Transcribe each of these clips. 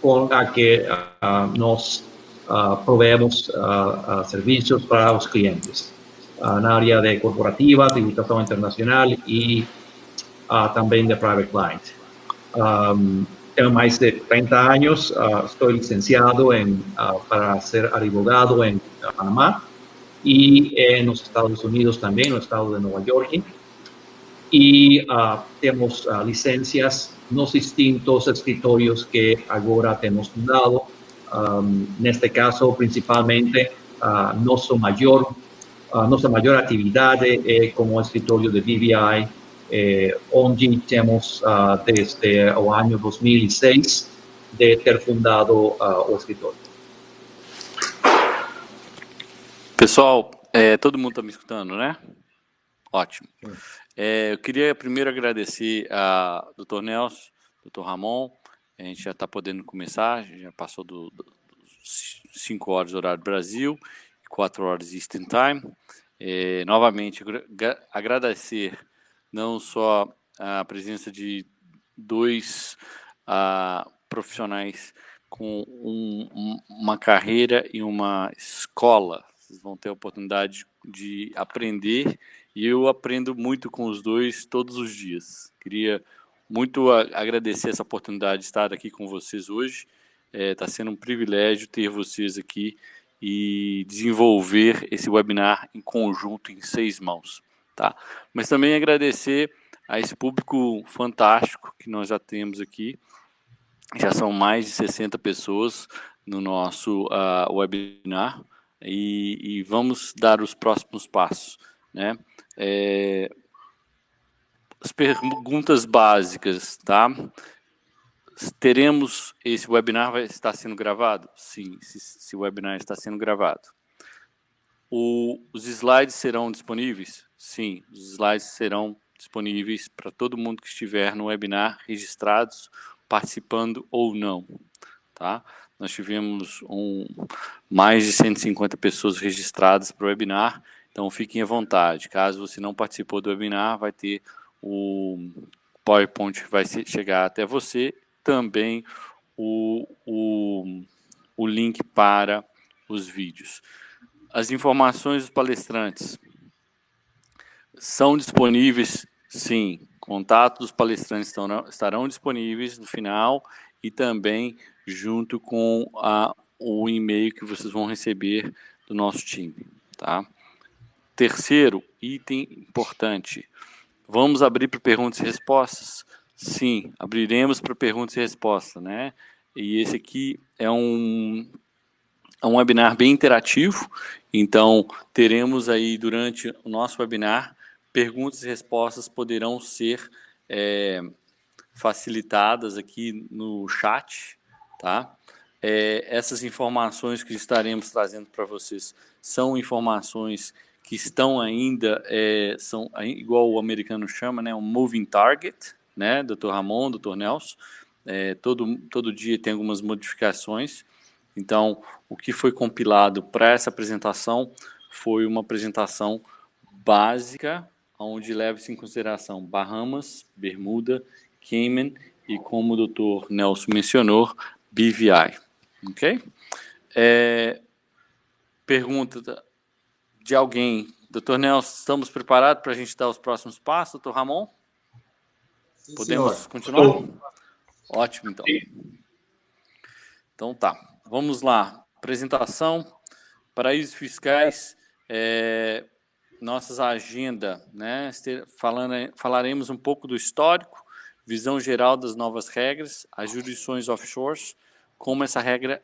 com a que nós proveemos servicios para los clientes en área de corporativa, tributación internacional y también de private client. Tengo más de 30 años, estoy licenciado para ser abogado en Panamá y en los Estados Unidos también, en el estado de Nueva York. Y tenemos licencias nos distintos escritorios que ahora tenemos fundado. En este caso, principalmente, nuestra mayor actividad como escritorio de BVI, onde temos desde el año 2006 de ter fundado o escritório. Pessoal, todo mundo está me escutando, né? Ótimo. Eu queria primeiro agradecer a Dr. Nelson, Dr. Ramon. A gente já está podendo começar, já passou dos 5 horas do horário do Brasil, 4 horas Eastern Time. Novamente, agradecer não só a presença de 2 profissionais com uma carreira e uma escola. Vocês vão ter a oportunidade de aprender, e eu aprendo muito com os dois todos os dias. Queria muito agradecer essa oportunidade de estar aqui com vocês hoje. Está sendo um privilégio ter vocês aqui e desenvolver esse webinar em conjunto, em 6 mãos. Tá? Mas também agradecer a esse público fantástico que nós já temos aqui. Já são mais de 60 pessoas no nosso webinar. E vamos dar os próximos passos, né? As perguntas básicas, tá? Teremos esse webinar vai estar sendo gravado? Sim, esse webinar está sendo gravado. Os slides serão disponíveis? Sim, os slides serão disponíveis para todo mundo que estiver no webinar, registrados, participando ou não, tá? Nós tivemos mais de 150 pessoas registradas para o webinar, então fiquem à vontade. Caso você não participou do webinar, vai ter o PowerPoint que vai chegar até você, também o link para os vídeos. As informações dos palestrantes são disponíveis, sim. Contatos dos palestrantes estarão disponíveis no final e também junto com o e-mail que vocês vão receber do nosso time, tá? Terceiro item importante, vamos abrir para perguntas e respostas? Sim, abriremos para perguntas e respostas, né? E esse aqui é um webinar bem interativo, então teremos aí durante o nosso webinar, perguntas e respostas poderão ser facilitadas aqui no chat, tá? Essas informações que estaremos trazendo para vocês são informações que estão ainda, são igual o americano chama, né, um moving target, né, Dr. Ramon, Dr. Nelson, todo dia tem algumas modificações, então o que foi compilado para essa apresentação foi uma apresentação básica, onde leva-se em consideração Bahamas, Bermuda, Cayman e, como o Dr. Nelson mencionou, BVI. Ok? Pergunta de alguém. Dr. Nelson, estamos preparados para a gente dar os próximos passos? Dr. Ramon? Sim, podemos senhor. continuar? Ótimo, então. Então tá. Vamos lá. Apresentação. Paraísos fiscais. Nossas agenda, né? Falaremos um pouco do histórico, visão geral das novas regras, as jurisdições offshores, como essa regra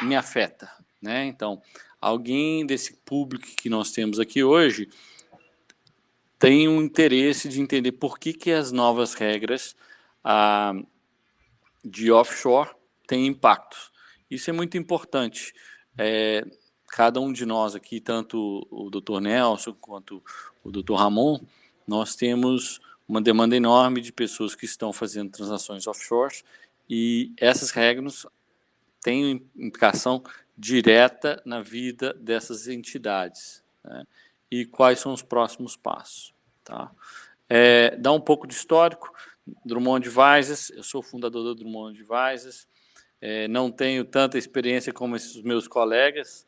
me afeta, né? Então, alguém desse público que nós temos aqui hoje tem um interesse de entender por que as novas regras de offshore têm impactos. Isso é muito importante. Cada um de nós aqui, tanto o Dr. Nelson quanto o Dr. Ramon, nós temos uma demanda enorme de pessoas que estão fazendo transações offshore e essas regras têm implicação direta na vida dessas entidades, né? E quais são os próximos passos, tá? Dá um pouco de histórico. Drummond Advisors, eu sou fundador do Drummond Advisors, não tenho tanta experiência como esses meus colegas,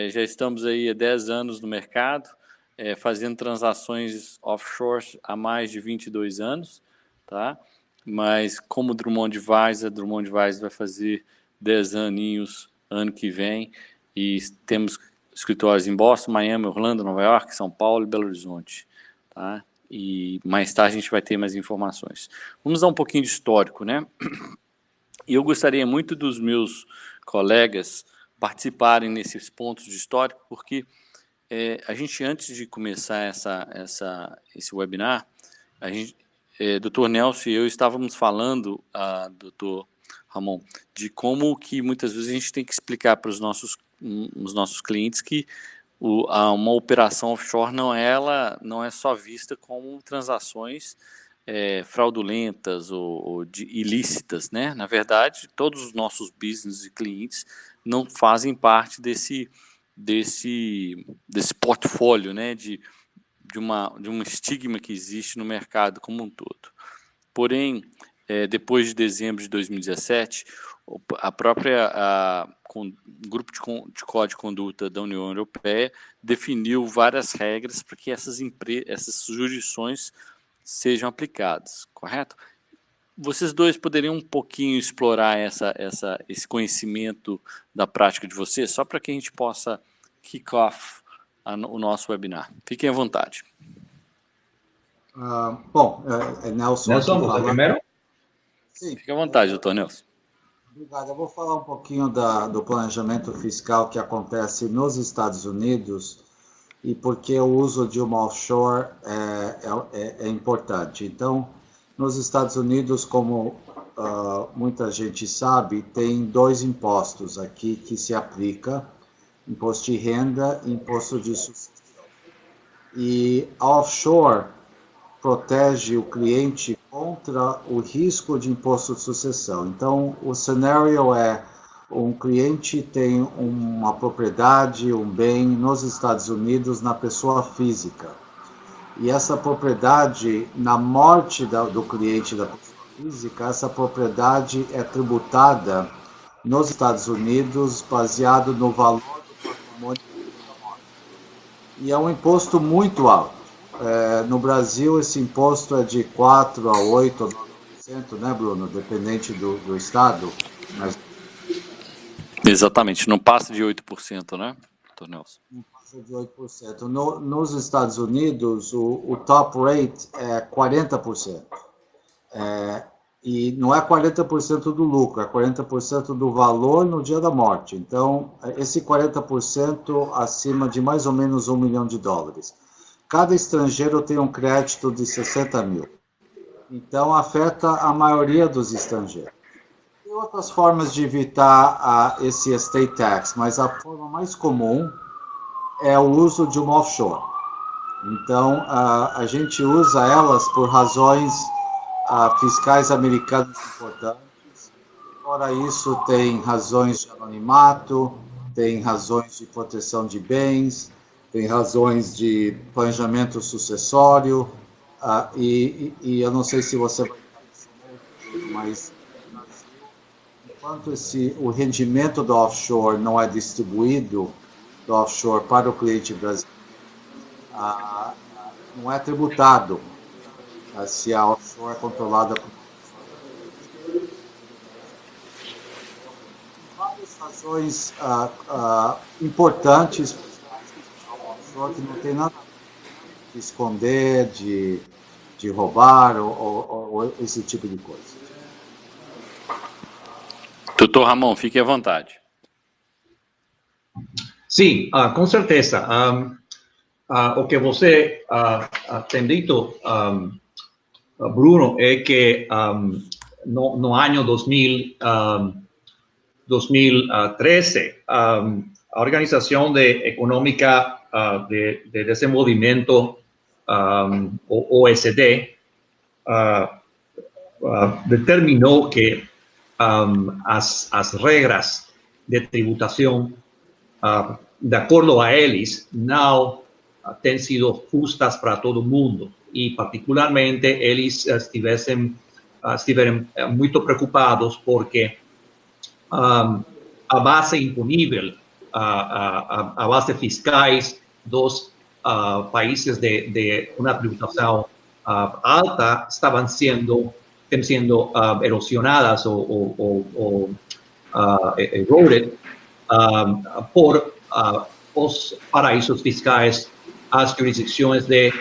já estamos aí há 10 anos no mercado, fazendo transações offshore há mais de 22 anos, tá? Mas como Drummond Advisors vai fazer 10 aninhos ano que vem, e temos escritórios em Boston, Miami, Orlando, Nova York, São Paulo e Belo Horizonte, tá? E mais tarde a gente vai ter mais informações. Vamos dar um pouquinho de histórico, né? E eu gostaria muito dos meus colegas participarem nesses pontos de histórico, porque a gente, antes de começar esse webinar, a gente, Dr. Nelson e eu estávamos falando, Dr. Ramon, de como que muitas vezes a gente tem que explicar para os nossos clientes que uma operação offshore não é só vista como transações fraudulentas ou ilícitas, né? Na verdade, todos os nossos business e clientes não fazem parte desse portfólio, né? De um estigma que existe no mercado como um todo. Porém, depois de dezembro de 2017, a própria Grupo de Código de Conduta da União Europeia definiu várias regras para que essas jurisdições sejam aplicadas, correto? Vocês dois poderiam um pouquinho explorar esse conhecimento da prática de vocês, só para que a gente possa kick off o nosso webinar. Fiquem à vontade. Bom, Nelson, você primeiro? Sim. Fique à vontade, doutor Nelson. Obrigado. Eu vou falar um pouquinho do planejamento fiscal que acontece nos Estados Unidos e porque o uso de uma offshore é importante. Então, nos Estados Unidos, como muita gente sabe, tem 2 impostos aqui que se aplica: imposto de renda e imposto de sucessão. E a offshore protege o cliente contra o risco de imposto de sucessão. Então, o cenário um cliente tem uma propriedade, um bem nos Estados Unidos na pessoa física. E essa propriedade, na morte do cliente da pessoa física, essa propriedade é tributada nos Estados Unidos baseado no valor do patrimônio da morte. E é um imposto muito alto. No Brasil, esse imposto é de 4% a 8% ou 9%, né, Bruno? Dependente do estado. Mas... Exatamente, não passa de 8%, né, Dr. Nelson? Não passa de 8%. Nos Estados Unidos, o top rate é 40%. E não é 40% do lucro, é 40% do valor no dia da morte. Então, esse 40% acima de mais ou menos $1 milhão. Cada estrangeiro tem um crédito de 60 mil. Então, afeta a maioria dos estrangeiros. Tem outras formas de evitar esse estate tax, mas a forma mais comum é o uso de uma offshore. Então, a gente usa elas por razões fiscais americanas importantes. Fora isso, tem razões de anonimato, tem razões de proteção de bens, tem razões de planejamento sucessório, e eu não sei se você vai entender, mas enquanto o rendimento do offshore não é distribuído do offshore para o cliente brasileiro, não é tributado se a offshore é controlada por várias razões importantes que não tem nada de esconder, de roubar ou esse tipo de coisa. Doutor Ramon, fique à vontade. Sim, com certeza. O que você tem dito, Bruno, é que no ano 2013, a Organização Econômica de Desenvolvimento, OECD, determinou que as regras de tributação, de acordo a eles, não têm sido justas para todo mundo. e particularmente eles estiveram muito preocupados porque a base imponível, a base fiscais dos países de uma tributação alta estavam sendo erosionadas ou eroded por os paraísos fiscais, as jurisdições de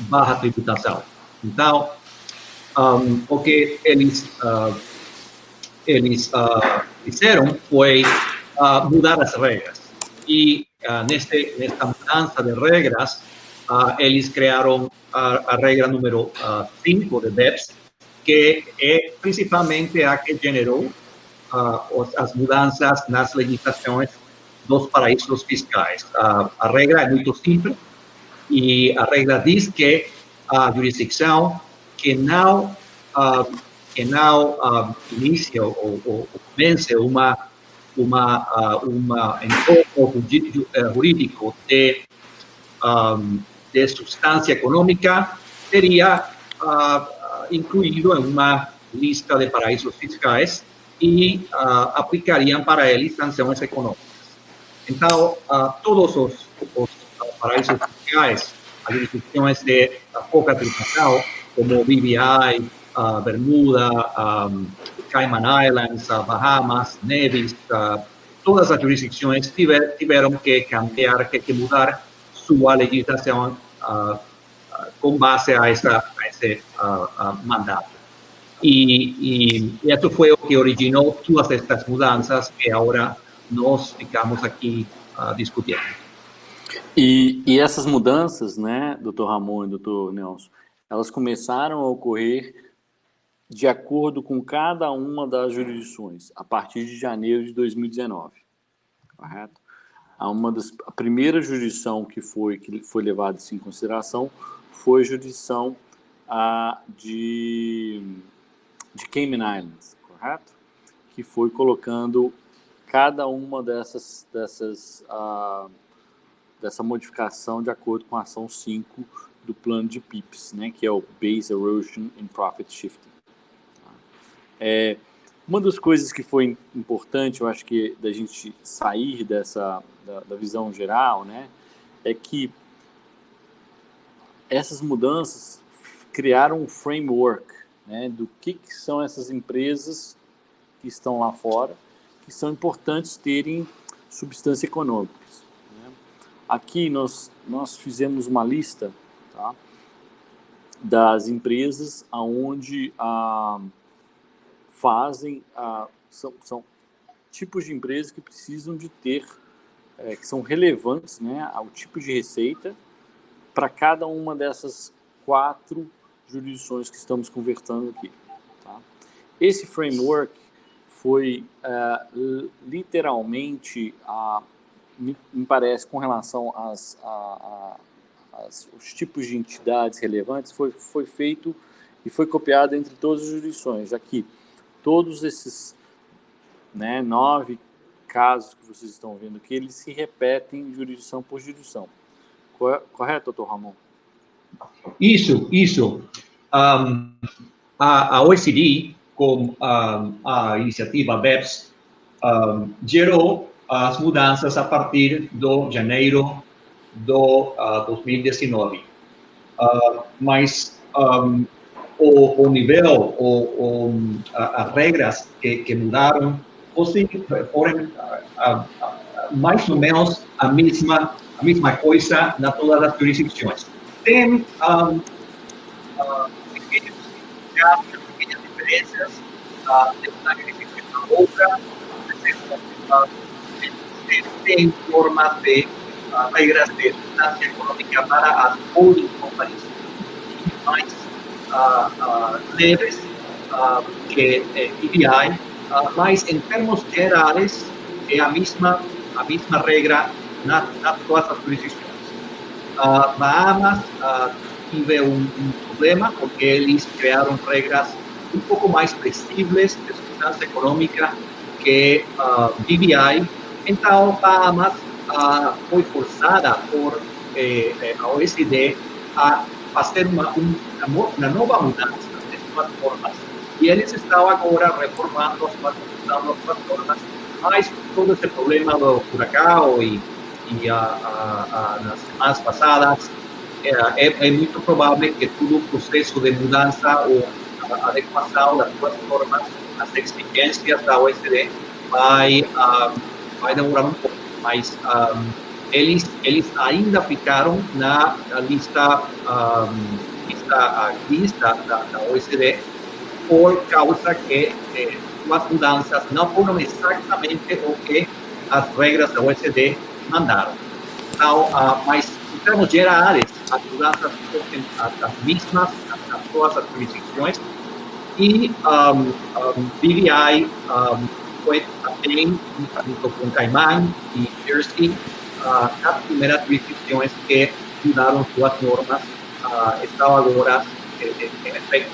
baixa tributação. Então, o que eles fizeram foi mudar as regras. E nesta mudança de regras, eles criaram a regra número 5 de BEPS, que é principalmente a que generou as mudanças nas legislações dos paraísos fiscais. A regra é muito simples e a regra diz que a jurisdição que não inicia ou vence uma encontro jurídico de substância econômica seria incluído em uma lista de paraísos fiscais e aplicariam para eles sanções econômicas. Então, todos os paraísos fiscais, as jurisdições de pouca tributação, como BVI, Bermuda, Cayman Islands, Bahamas, Nevis, todas as jurisdições tiveram que cambiar, que mudar sua legislação com base a esse mandato. E isso foi o que originou todas estas mudanças que agora nós ficamos aqui discutindo. E essas mudanças, né, Dr. Ramon e Dr. Nelson, elas começaram a ocorrer de acordo com cada uma das jurisdições, a partir de janeiro de 2019, correto? A primeira jurisdição que foi levada em consideração foi a jurisdição de Cayman Islands, correto? Que foi colocando cada uma dessa modificação de acordo com a ação 5 do plano de PIPS, né, que é o Base Erosion and Profit Shifting. Uma das coisas que foi importante, eu acho que da gente sair da visão geral, né, é que essas mudanças criaram um framework, né, do que são essas empresas que estão lá fora, que são importantes terem substância econômica. Né? Aqui nós fizemos uma lista, tá, das empresas aonde são tipos de empresas que precisam de ter, que são relevantes, né, ao tipo de receita para cada uma dessas 4 jurisdições que estamos conversando aqui. Tá? Esse framework foi literalmente, me parece, com relação os tipos de entidades relevantes, foi feito e foi copiado entre todas as jurisdições. Aqui, todos esses, né, 9 casos que vocês estão vendo aqui, eles se repetem jurisdição por jurisdição. Correto, doutor Ramon? Isso. A OECD, com a iniciativa BEPS, gerou as mudanças a partir de janeiro de 2019. Mas o nível, as regras que mudaram foram mais ou menos a mesma coisa na todas as jurisdições. Tem pequenas diferenças de uma jurisdição a outra. Tem formas de regras de substância econômica para as holding companies mais leves que BVI, mas em termos gerais é a mesma regra na todas as jurisdições. Bahamas teve um problema porque eles criaram regras um pouco mais flexíveis de substância econômica que BVI. Então, Bahamas foi forçada por a OECD a fazer uma nova mudança de suas normas. E eles estão agora reformando as suas normas, mas todo esse problema do furacão e nas semanas passadas, é muito provável que todo o processo de mudança ou adequação das suas normas às exigências da OECD vai demorar um pouco, mas eles ainda ficaram na lista da OECD por causa que as mudanças não foram exatamente o que as regras da OECD mandaram. Então, mas em termos gerais, as mudanças foram as mesmas nas todas as jurisdições e BVI foi também, junto com Caimán e Jersey, as primeiras jurisdições que mudaram suas normas, estão agora em efeito.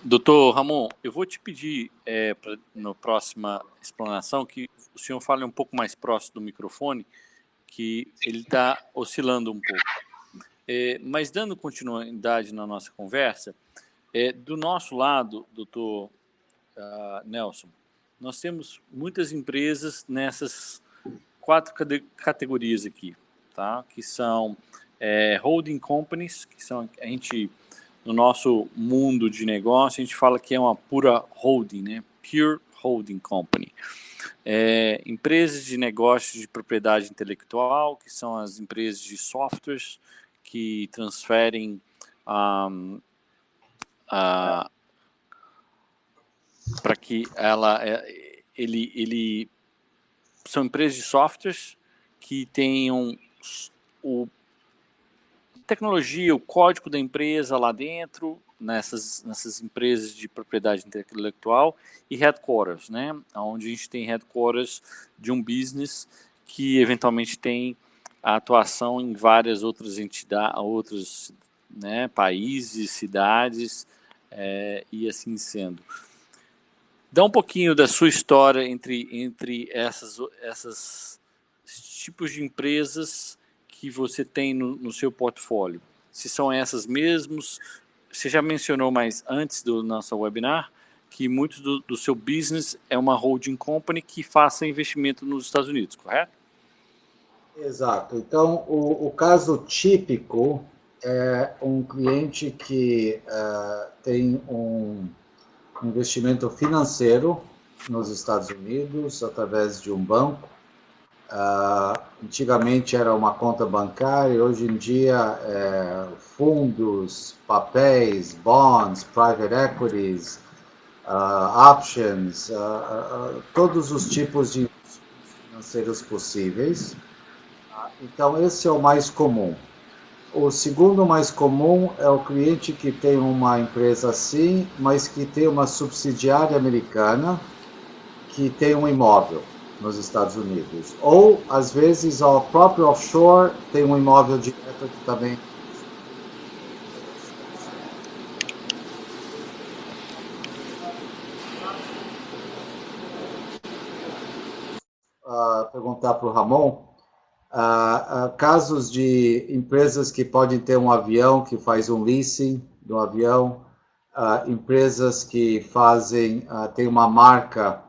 Doutor Ramon, eu vou te pedir, na próxima explanação, que o senhor fale um pouco mais próximo do microfone, que ele está oscilando um pouco. Mas dando continuidade na nossa conversa, do nosso lado, doutor Nelson, nós temos muitas empresas nessas 4 categorias aqui, tá? Que são holding companies, que são, a gente, no nosso mundo de negócio, a gente fala que é uma pura holding, né? Pure holding company. Empresas de negócios de propriedade intelectual, que são as empresas de softwares que transferem para que ele são empresas de softwares que tenham tecnologia, o código da empresa lá dentro, nessas empresas de propriedade intelectual, e headquarters, né? Onde a gente tem headquarters de um business que eventualmente tem a atuação em várias outras entidades, outros, né, países, cidades, e assim sendo. Dá um pouquinho da sua história entre esses tipos de empresas que você tem no seu portfólio. Se são essas mesmos, você já mencionou mais antes do nosso webinar, que muito do seu business é uma holding company que faça investimento nos Estados Unidos, correto? Exato. Então, o caso típico é um cliente que tem um investimento financeiro nos Estados Unidos através de um banco. Antigamente era uma conta bancária, hoje em dia fundos, papéis, bonds, private equities, options, todos os tipos de financeiros possíveis. Então, esse é o mais comum. O segundo mais comum é o cliente que tem uma empresa assim, mas que tem uma subsidiária americana que tem um imóvel nos Estados Unidos. Ou, às vezes, o próprio offshore tem um imóvel direto que também... perguntar para o Ramon, casos de empresas que podem ter um avião que faz um leasing do avião, empresas que tem uma marca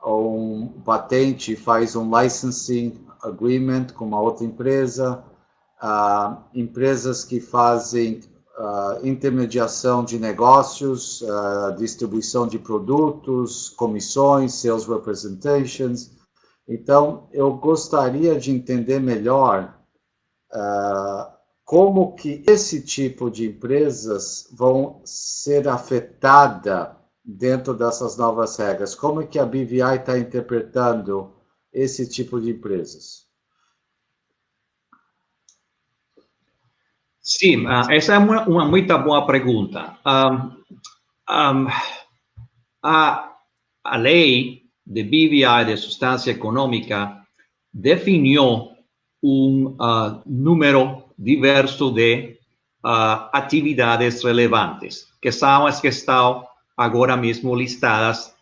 ou um patente, faz um licensing agreement com uma outra empresa, empresas que fazem intermediação de negócios, distribuição de produtos, comissões, sales representations. Então, eu gostaria de entender melhor como que esse tipo de empresas vão ser afetadas dentro dessas novas regras. Como é que a BVI está interpretando esse tipo de empresas? Sim, essa é uma muito boa pergunta. A lei de BVI, de substância econômica, definiu número diverso de atividades relevantes, que são as que estão agora mesmo listadas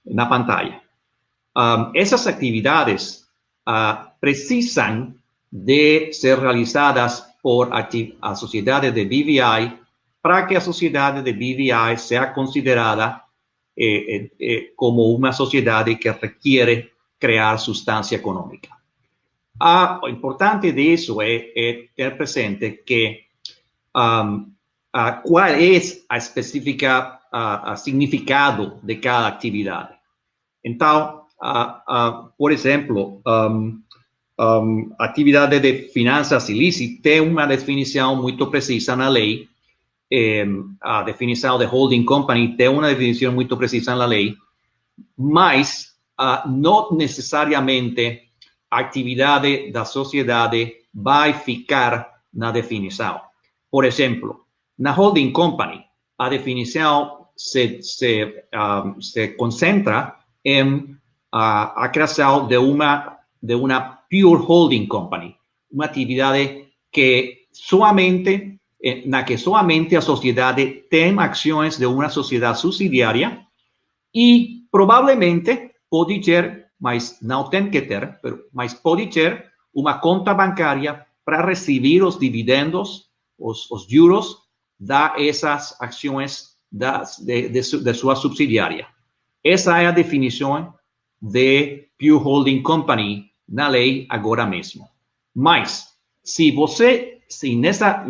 na pantalla. Essas actividades precisan de ser realizadas por sociedades de BVI para que a sociedade de BVI sea considerada como uma sociedade que requiere crear sustancia económica. Lo importante de eso es tener presente que cuál es el específico significado de cada actividad. Entonces, por ejemplo, actividades de finanzas ilícitas tiene una definición muy precisa en la ley. A definición de holding company tiene una definición muy precisa en la ley, mas no necesariamente a actividade da sociedade vai ficar na definição. Por exemplo, na holding company, a definição se concentra em a criação de uma pure holding company, uma atividade que somente a sociedade tem ações de uma sociedade subsidiária e provavelmente pode ter, mas não tem que ter, mas pode ter uma conta bancária para receber os dividendos, os juros dessas ações de sua subsidiária. Essa é a definição de Pure Holding Company na lei agora mesmo. Mas, se nessa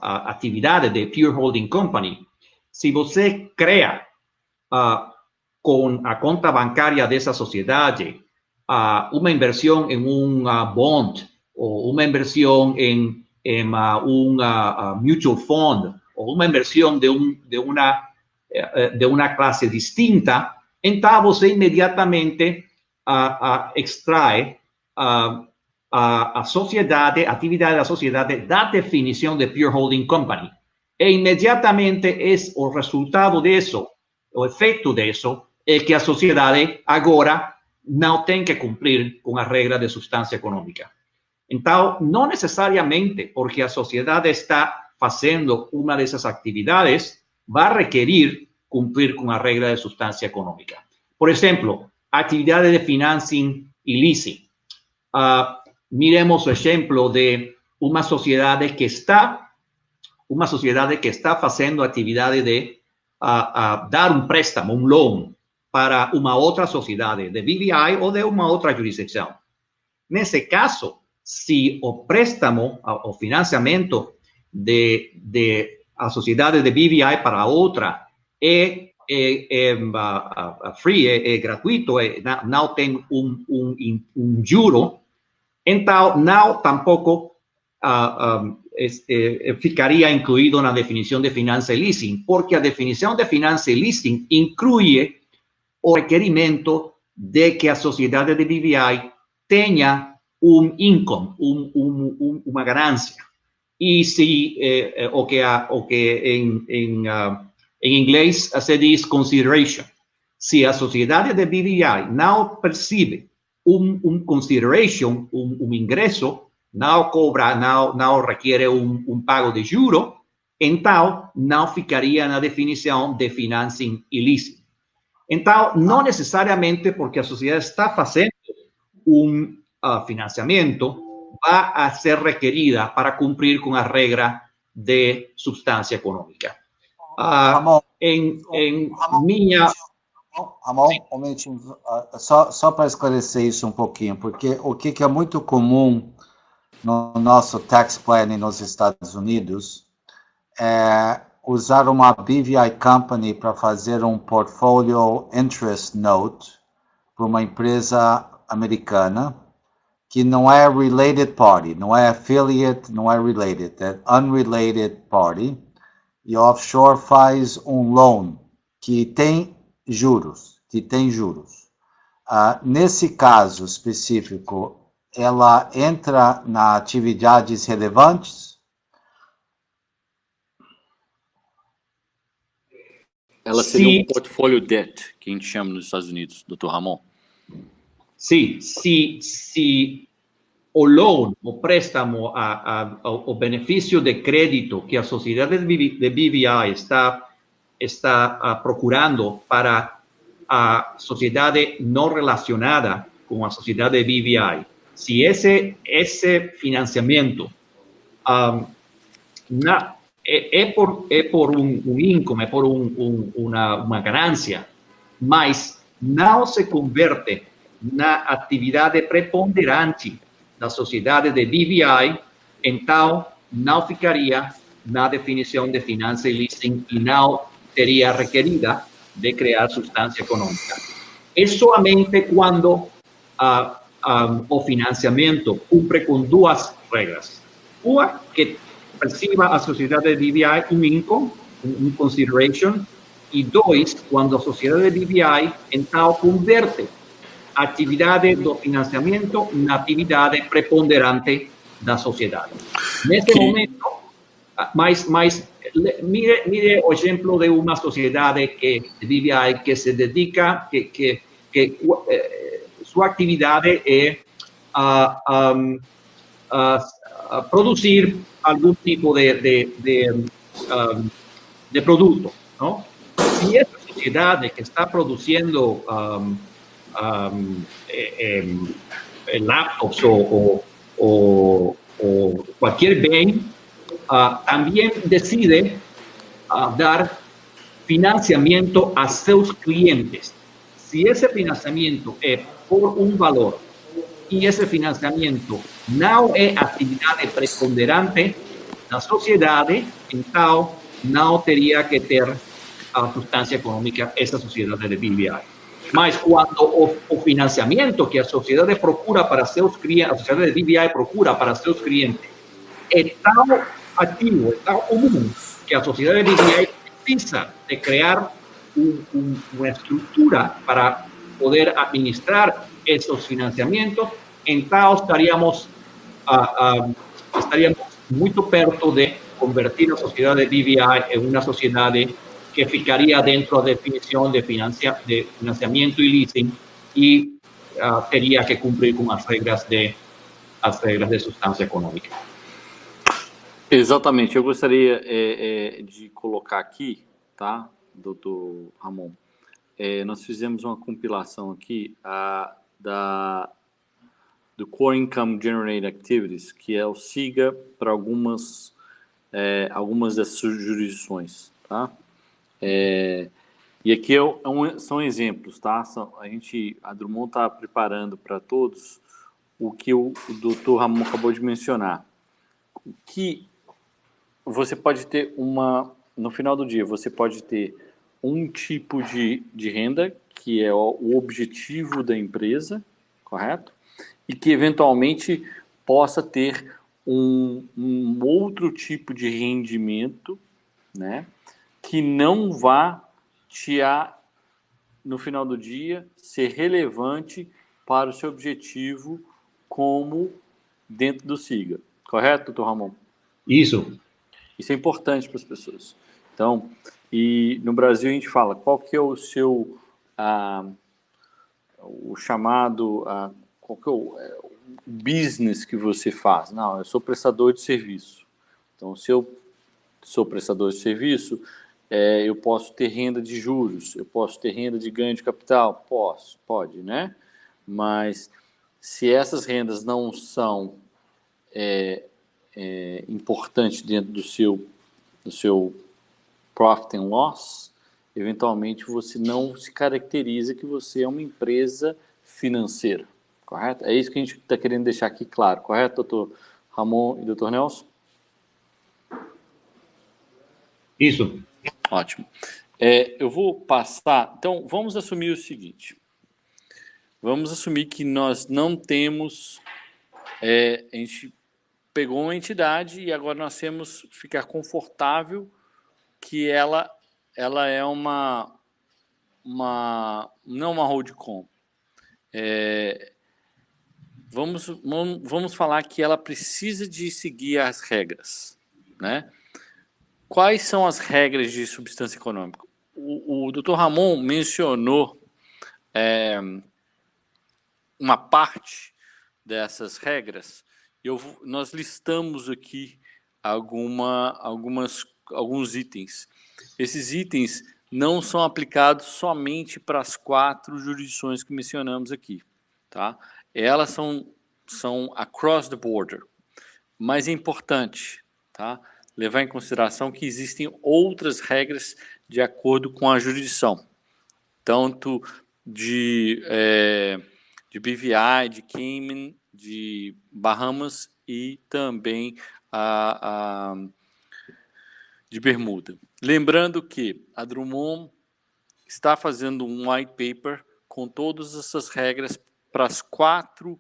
atividade de Pure Holding Company, se você cria com a conta bancária dessa sociedade uma inversão em bond, ou uma inversão em mutual fund, ou uma inversão de uma classe distinta, então você imediatamente extrai a atividade da sociedade da definição de Pure Holding Company. E imediatamente o resultado disso, o efeito disso, é que a sociedade agora não tem que cumprir com a regra de substância econômica. Então, não necessariamente porque a sociedade está fazendo uma dessas atividades, vai requerir cumprir com a regra de substância econômica. Por exemplo, atividade de financing ilícito. Miremos o exemplo de uma sociedade que está fazendo atividade de dar um préstamo, um loan, para uma outra sociedade de BVI ou de uma outra jurisdição. Nesse caso, se o préstamo, o financiamento de a sociedade de BVI para outra é free, é gratuito, não tem um juro, então não tampouco ficaria incluído na definição de finança ilícita, porque a definição de finança ilícita inclui o requerimento de que a sociedade de BVI tenha income, uma ganância. E se o que em inglês se diz consideration. Se a sociedade de BVI não percebe consideration, ingresso, não cobra, não requer pago de juro, então não ficaria na definição de financing ilícito. Então, não necessariamente porque a sociedade está fazendo financiamento, vai a ser requerida para cumprir com a regra de substância econômica. Ramon, um minutinho, só para esclarecer isso um pouquinho, porque o que é muito comum no nosso tax planning nos Estados Unidos é usar uma BVI company para fazer um portfolio interest note para uma empresa americana que não é related party, não é affiliate, não é related, é unrelated party, e offshore faz um loan que tem juros, nesse caso específico, ela entra nas atividades relevantes? Ela seria um portfólio debt, que a gente chama nos Estados Unidos, Dr. Ramon. Sim, se o loan, o préstamo, o benefício de crédito que a sociedade de BVI está procurando para a sociedade não relacionada com a sociedade BVI, se esse financiamento é por um income, é por uma ganância, mas não se converte na atividade preponderante da sociedade de BVI, então não ficaria na definição de finança e leasing e não teria requerida de criar substância econômica. É somente quando o financiamento cumpre com duas regras. Uma, que perciba a sociedade de BVI um income, um consideration, e dois, quando a sociedade de BVI, então, converte a atividade do financiamento na atividade preponderante da sociedade. Nesse momento, mas mire o exemplo de uma sociedade de BVI que se dedica, que sua atividade é produzir algum tipo de produto, não? Se essa sociedade que está produzindo laptops ou qualquer bem, também decide dar financiamento a seus clientes. Se esse financiamento é por um valor e esse financiamento não é atividade preponderante da sociedade, então não teria que ter a substância econômica essa sociedade de BVI. Mas quando o financiamento que a sociedade procura para seus clientes, a sociedade de BVI procura para seus clientes, é tão ativo, é tão comum, que a sociedade de BVI precisa de criar uma estrutura para poder administrar esses financiamentos, então estaríamos muito perto de convertir a sociedade de BVI em uma sociedade que ficaria dentro da definição de financiamento e leasing e teria que cumprir com as regras de substância econômica. Exatamente. Eu gostaria de colocar aqui, tá, doutor Ramon? Nós fizemos uma compilação aqui do Core Income Generated Activities, que é o SIGA para algumas dessas jurisdições, tá? E aqui são exemplos, tá? A Drummond está preparando para todos o que o doutor Ramon acabou de mencionar. Que você pode ter no final do dia, você pode ter um tipo de renda, que é o objetivo da empresa, correto? E que eventualmente possa ter um outro tipo de rendimento, né? Que não vá no final do dia, ser relevante para o seu objetivo como dentro do SIGA. Correto, doutor Ramon? Isso. Isso é importante para as pessoas. Então, e no Brasil a gente fala, qual que é o seu, o chamado, qual que é o business que você faz? Não, eu sou prestador de serviço. Então, se eu sou prestador de serviço, eu posso ter renda de juros, eu posso ter renda de ganho de capital? Pode, né? Mas se essas rendas não são importantes dentro do seu profit and loss, eventualmente você não se caracteriza que você é uma empresa financeira, correto? É isso que a gente está querendo deixar aqui claro, correto, doutor Ramon e doutor Nelson? Isso. Ótimo. Eu vou passar... Então, vamos assumir o seguinte. Vamos assumir que nós não temos... a gente pegou uma entidade e agora nós temos que ficar confortável que ela é não uma holdcom. Vamos falar que ela precisa de seguir as regras, né? Quais são as regras de substância econômica? O Dr. Ramon mencionou uma parte dessas regras. Nós listamos aqui alguns itens. Esses itens não são aplicados somente para as 4 jurisdições que mencionamos aqui, tá? Elas são across the border. Mas é importante, tá? Levar em consideração que existem outras regras de acordo com a jurisdição, tanto de BVI, de Cayman, de Bahamas e também de Bermuda. Lembrando que a Drummond está fazendo um white paper com todas essas regras para as 4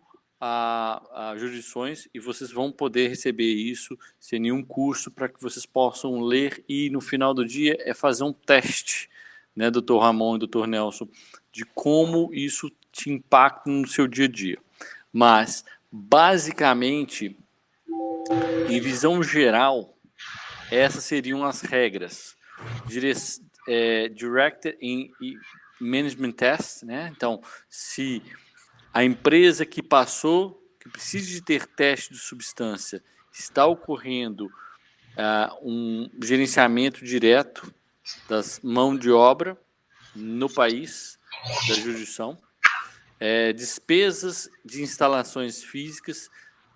jurisdições, e vocês vão poder receber isso sem nenhum custo para que vocês possam ler, e no final do dia é fazer um teste, né, Dr. Ramon e Dr. Nelson, de como isso te impacta no seu dia a dia. Mas, basicamente, em visão geral, essas seriam as regras. Directed in Management Test, né? Então, se a empresa que precisa de ter teste de substância, está ocorrendo um gerenciamento direto das mãos de obra no país da jurisdição, despesas de instalações físicas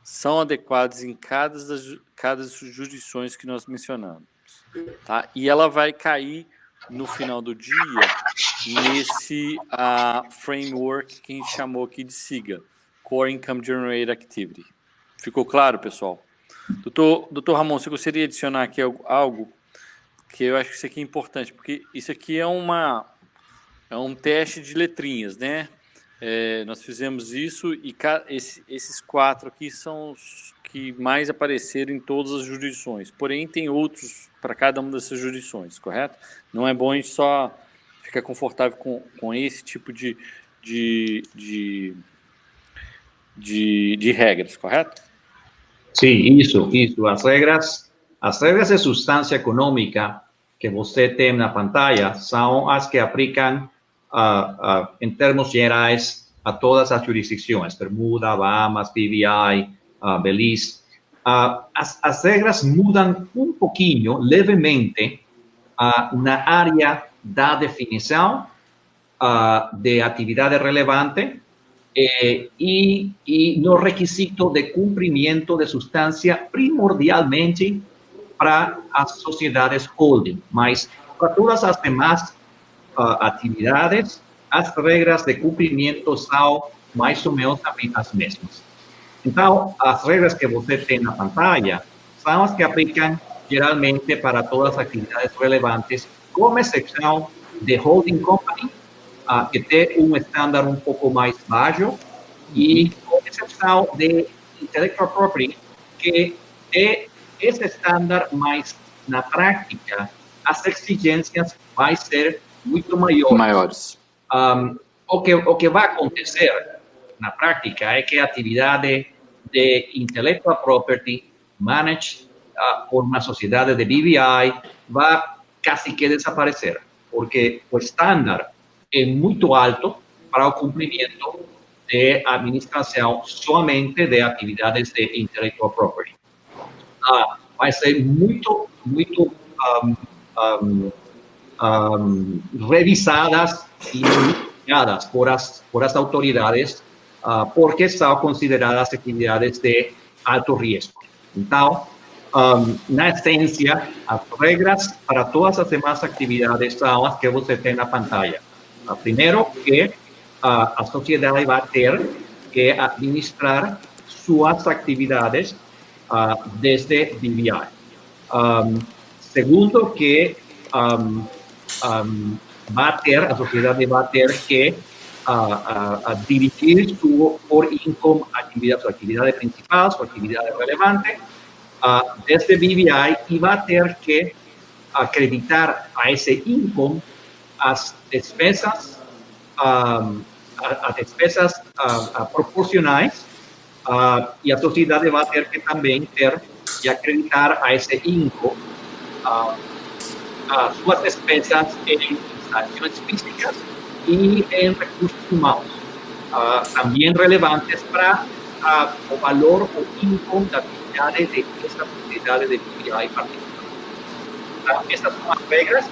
são adequadas em cada das jurisdições que nós mencionamos, tá? E ela vai cair no final do dia nesse framework que a gente chamou aqui de SIGA, Core Income Generated Activity. Ficou claro, pessoal? Doutor Ramon, você gostaria de adicionar aqui algo? Que eu acho que isso aqui é importante, porque isso aqui é um teste de letrinhas, né? Nós fizemos isso e esses 4 aqui são os que mais apareceram em todas as jurisdições. Porém, tem outros para cada uma dessas jurisdições, correto? Não é bom a gente só ficar confortável com esse tipo de regras, correto? Sim, isso. As regras de substância econômica que você tem na pantalla são as que aplicam em termos gerais a todas as jurisdições, Bermuda, Bahamas, BVI, Belize. As regras mudam um pouquinho, levemente, na área da definição de atividade relevante y no requisito de cumplimiento de sustancia primordialmente para las sociedades holding, mas para todas las demás atividades, as regras de cumprimento são mais ou menos as mesmas. Então, as regras que você tem na pantalla são as que aplicam geralmente para todas as atividades relevantes, com exceção de holding company, que tem um estándar um pouco mais baixo, e com exceção de intellectual property, que tem esse estándar, mas na prática as exigências vão ser muito maiores. O que vai acontecer na prática é que a atividade de intellectual property managed por uma sociedade de BVI vai quase que desaparecer, porque o estándar é muito alto para o cumprimento de administração somente de atividades de intellectual property. Vai ser muito revisadas e investigadas por as autoridades, porque são consideradas atividades de alto risco. Então, na essência, as regras para todas as demais atividades são as que você tem na pantalla. Primeiro, que a sociedade vai ter que administrar suas atividades desde BVI. Segundo, que a sociedade vai ter que dirigir sua core income atividade, sua atividade principal, sua atividade relevante, desde BVI, e vai ter que acreditar a esse income as despesas proporcionais, e a sociedade vai ter que também ter que acreditar a esse income suas despesas em instalações físicas e em recursos humanos, também relevantes para o valor ou income da atividade dessa sociedade de BVI particular. Essas são as regras.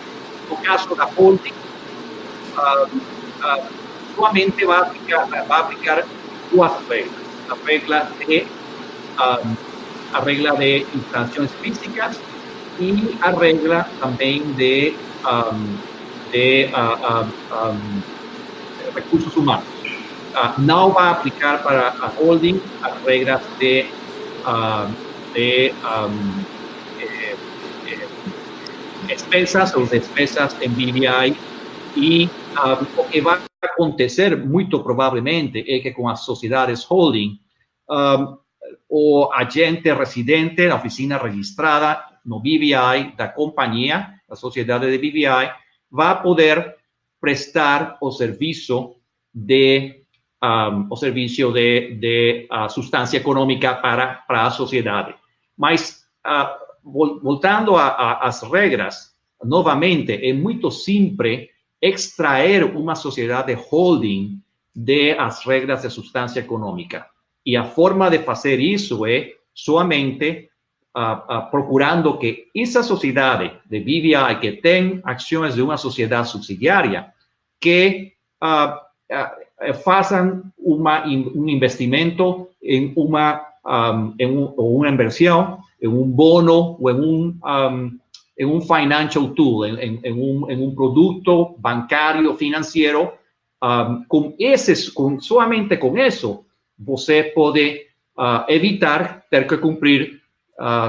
No caso da holding, somente vai aplicar duas regras. A regla de instalaciones físicas y a regla también de recursos humanos. No va a aplicar para holding las reglas de despesas ou despesas em BVI e o que vai acontecer muito provavelmente é que com as sociedades holding o agente residente na oficina registrada no BVI da companhia, a sociedade de BVI, vai poder prestar o serviço de substância econômica para a sociedade. Mas voltando às regras, novamente, é muito simples extrair uma sociedade holding das regras de substância econômica. E a forma de fazer isso é somente procurando que essa sociedade de BVI que tem ações de uma sociedade subsidiária que façam um investimento em uma inversão, em um bono ou em um financial tool, em um produto bancário financeiro. Somente com isso, você pode evitar ter que cumprir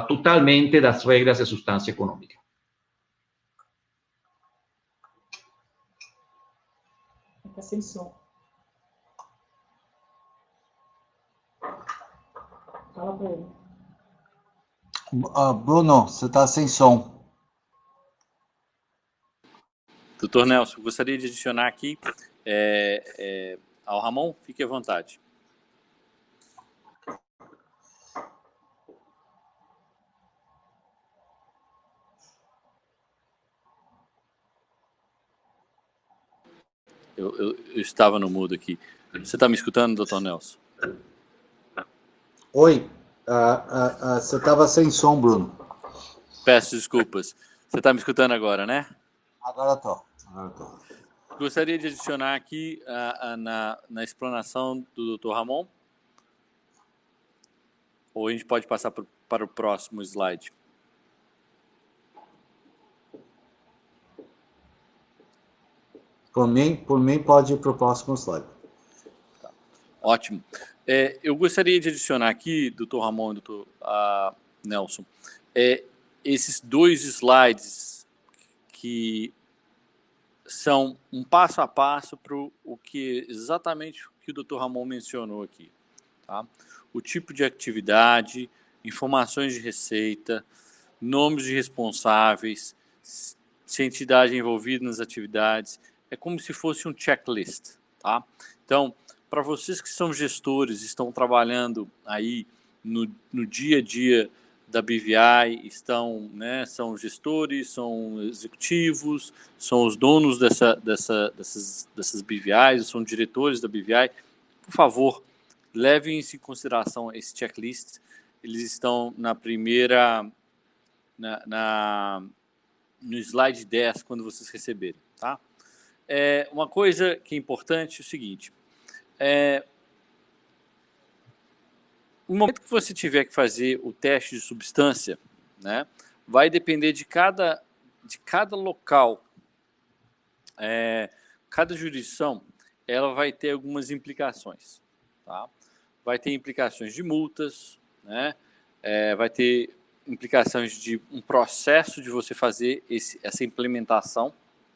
totalmente das regras de substância econômica. Está sem som. Fala para ele. Bruno, você está sem som. Doutor Nelson, gostaria de adicionar aqui ao Ramon, fique à vontade. Eu estava no mudo aqui. Você está me escutando, doutor Nelson? Oi, você estava sem som, Bruno. Peço desculpas. Você está me escutando agora, né? Agora estou. Gostaria de adicionar aqui na explanação do doutor Ramon? Ou a gente pode passar para o próximo slide? Por mim pode ir para o próximo slide. Tá. Ótimo. Eu gostaria de adicionar aqui, doutor Ramon e doutor Nelson, esses dois slides que são um passo a passo para exatamente o que o doutor Ramon mencionou aqui. Tá? O tipo de atividade, informações de receita, nomes de responsáveis, se a entidade é envolvida nas atividades, é como se fosse um checklist. Tá? Então, para vocês que são gestores, estão trabalhando aí no dia a dia da BVI, são gestores, são executivos, são os donos dessas BVIs, são diretores da BVI. Por favor, levem isso em consideração esse checklist. Eles estão na primeira, no slide 10, quando vocês receberem. Tá? Uma coisa que é importante é o seguinte, no momento que você tiver que fazer o teste de substância, né, vai depender de cada local, cada jurisdição, ela vai ter algumas implicações. Tá? Vai ter implicações de multas, né, vai ter implicações de um processo de você fazer essa implementação,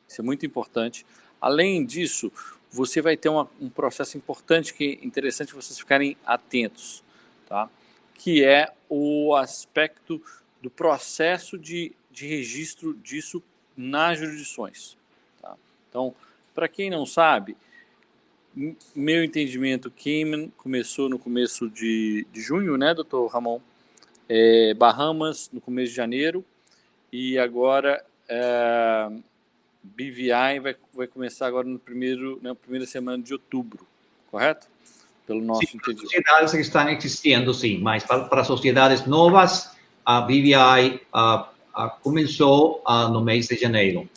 isso é muito importante. Além disso, você vai ter um processo importante que é interessante vocês ficarem atentos. Tá? Que é o aspecto do processo de registro disso nas jurisdições. Tá? Então, para quem não sabe, meu entendimento, Cayman começou no começo de junho, né, doutor Ramon? Bahamas no começo de janeiro e agora BVI vai começar agora na primeira semana de outubro, correto? Pelo nosso entendimento. Sociedades que estão existindo, sim, mas para sociedades novas, a BVI começou no mês de janeiro.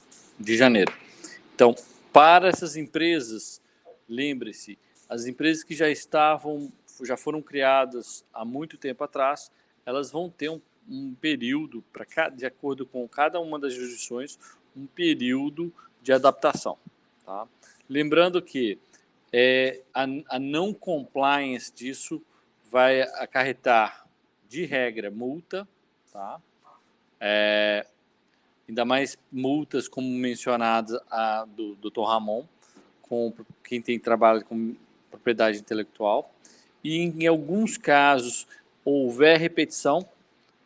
Então, para essas empresas, lembre-se, As empresas que já foram criadas há muito tempo atrás, elas vão ter um período, de acordo com cada uma das jurisdições, um período de adaptação. Tá? Lembrando que a não compliance disso vai acarretar, de regra, multa, tá? Ainda mais multas como mencionadas do Dr. Ramon, com quem tem trabalho com propriedade intelectual. E em alguns casos, houver repetição,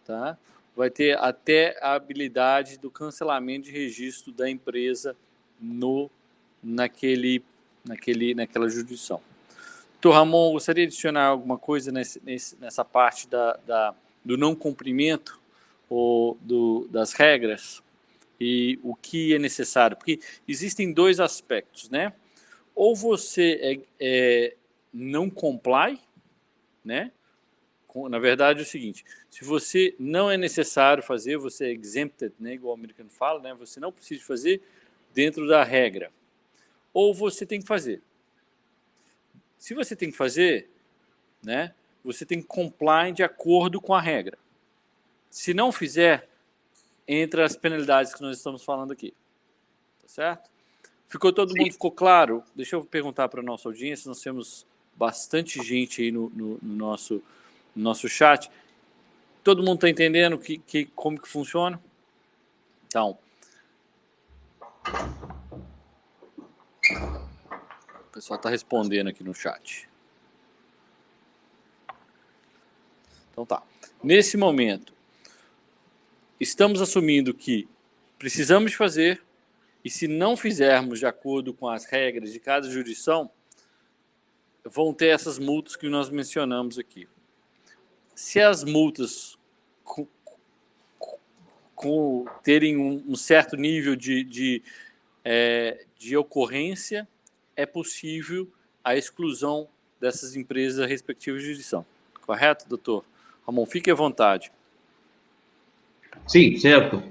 tá? Vai ter até a habilidade do cancelamento de registro da empresa naquela jurisdição. Doutor Ramon, gostaria de adicionar alguma coisa nessa parte do não cumprimento das regras e o que é necessário? Porque existem dois aspectos, né? Ou você não comply, né? Na verdade é o seguinte, se você não é necessário fazer, você é exempted, né? Igual o americano fala, né? Você não precisa fazer dentro da regra. Ou você tem que fazer. Se você tem que fazer, né, você tem que comply de acordo com a regra. Se não fizer, entra as penalidades que nós estamos falando aqui. Tá certo? Todo mundo ficou claro? Deixa eu perguntar para a nossa audiência, nós temos bastante gente aí no nosso chat. Todo mundo está entendendo como que funciona? Então, o pessoal está respondendo aqui no chat. Então tá. Nesse momento, estamos assumindo que precisamos fazer, e se não fizermos de acordo com as regras de cada jurisdição, vão ter essas multas que nós mencionamos aqui. Se as multas terem um certo nível de ocorrência, é possível a exclusão dessas empresas da respectiva jurisdição. Correto, doutor Ramon? Fique à vontade. Sim, certo.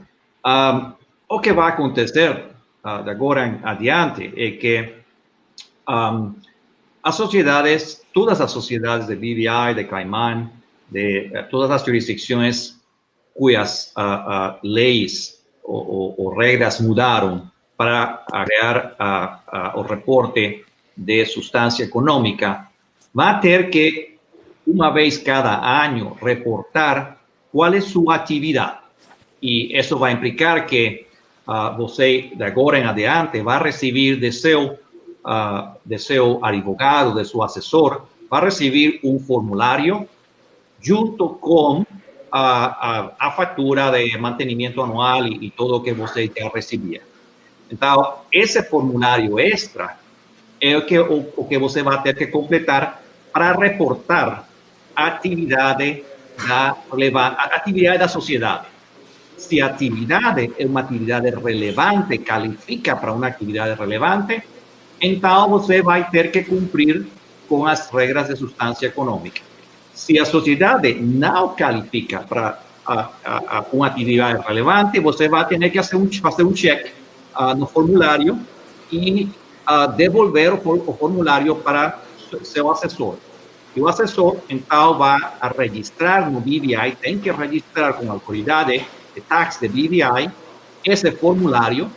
O que vai acontecer de agora em adiante é que as sociedades, todas as sociedades de BVI, de Cayman, de todas as jurisdicções cujas leis ou regras mudaram para criar o reporte de substância econômica, vai ter que, uma vez cada ano, reportar qual é sua atividade. E isso vai implicar que você, de agora em adiante, vai receber de seu advogado, de seu assessor, vai receber um formulário junto com a fatura de mantenimento anual e tudo o que você já recebia. Então, esse formulário extra é o que você vai ter que completar para reportar a atividade da sociedade. Se a atividade é uma atividade relevante, qualifica para uma atividade relevante, então você vai ter que cumprir com as regras de substância econômica. Se a sociedade não qualifica para uma atividade relevante, você vai ter que fazer um check no formulário e devolver o formulário para seu assessor. E o assessor, então, vai registrar no BVI, tem que registrar com a autoridade de taxa de BVI esse formulário,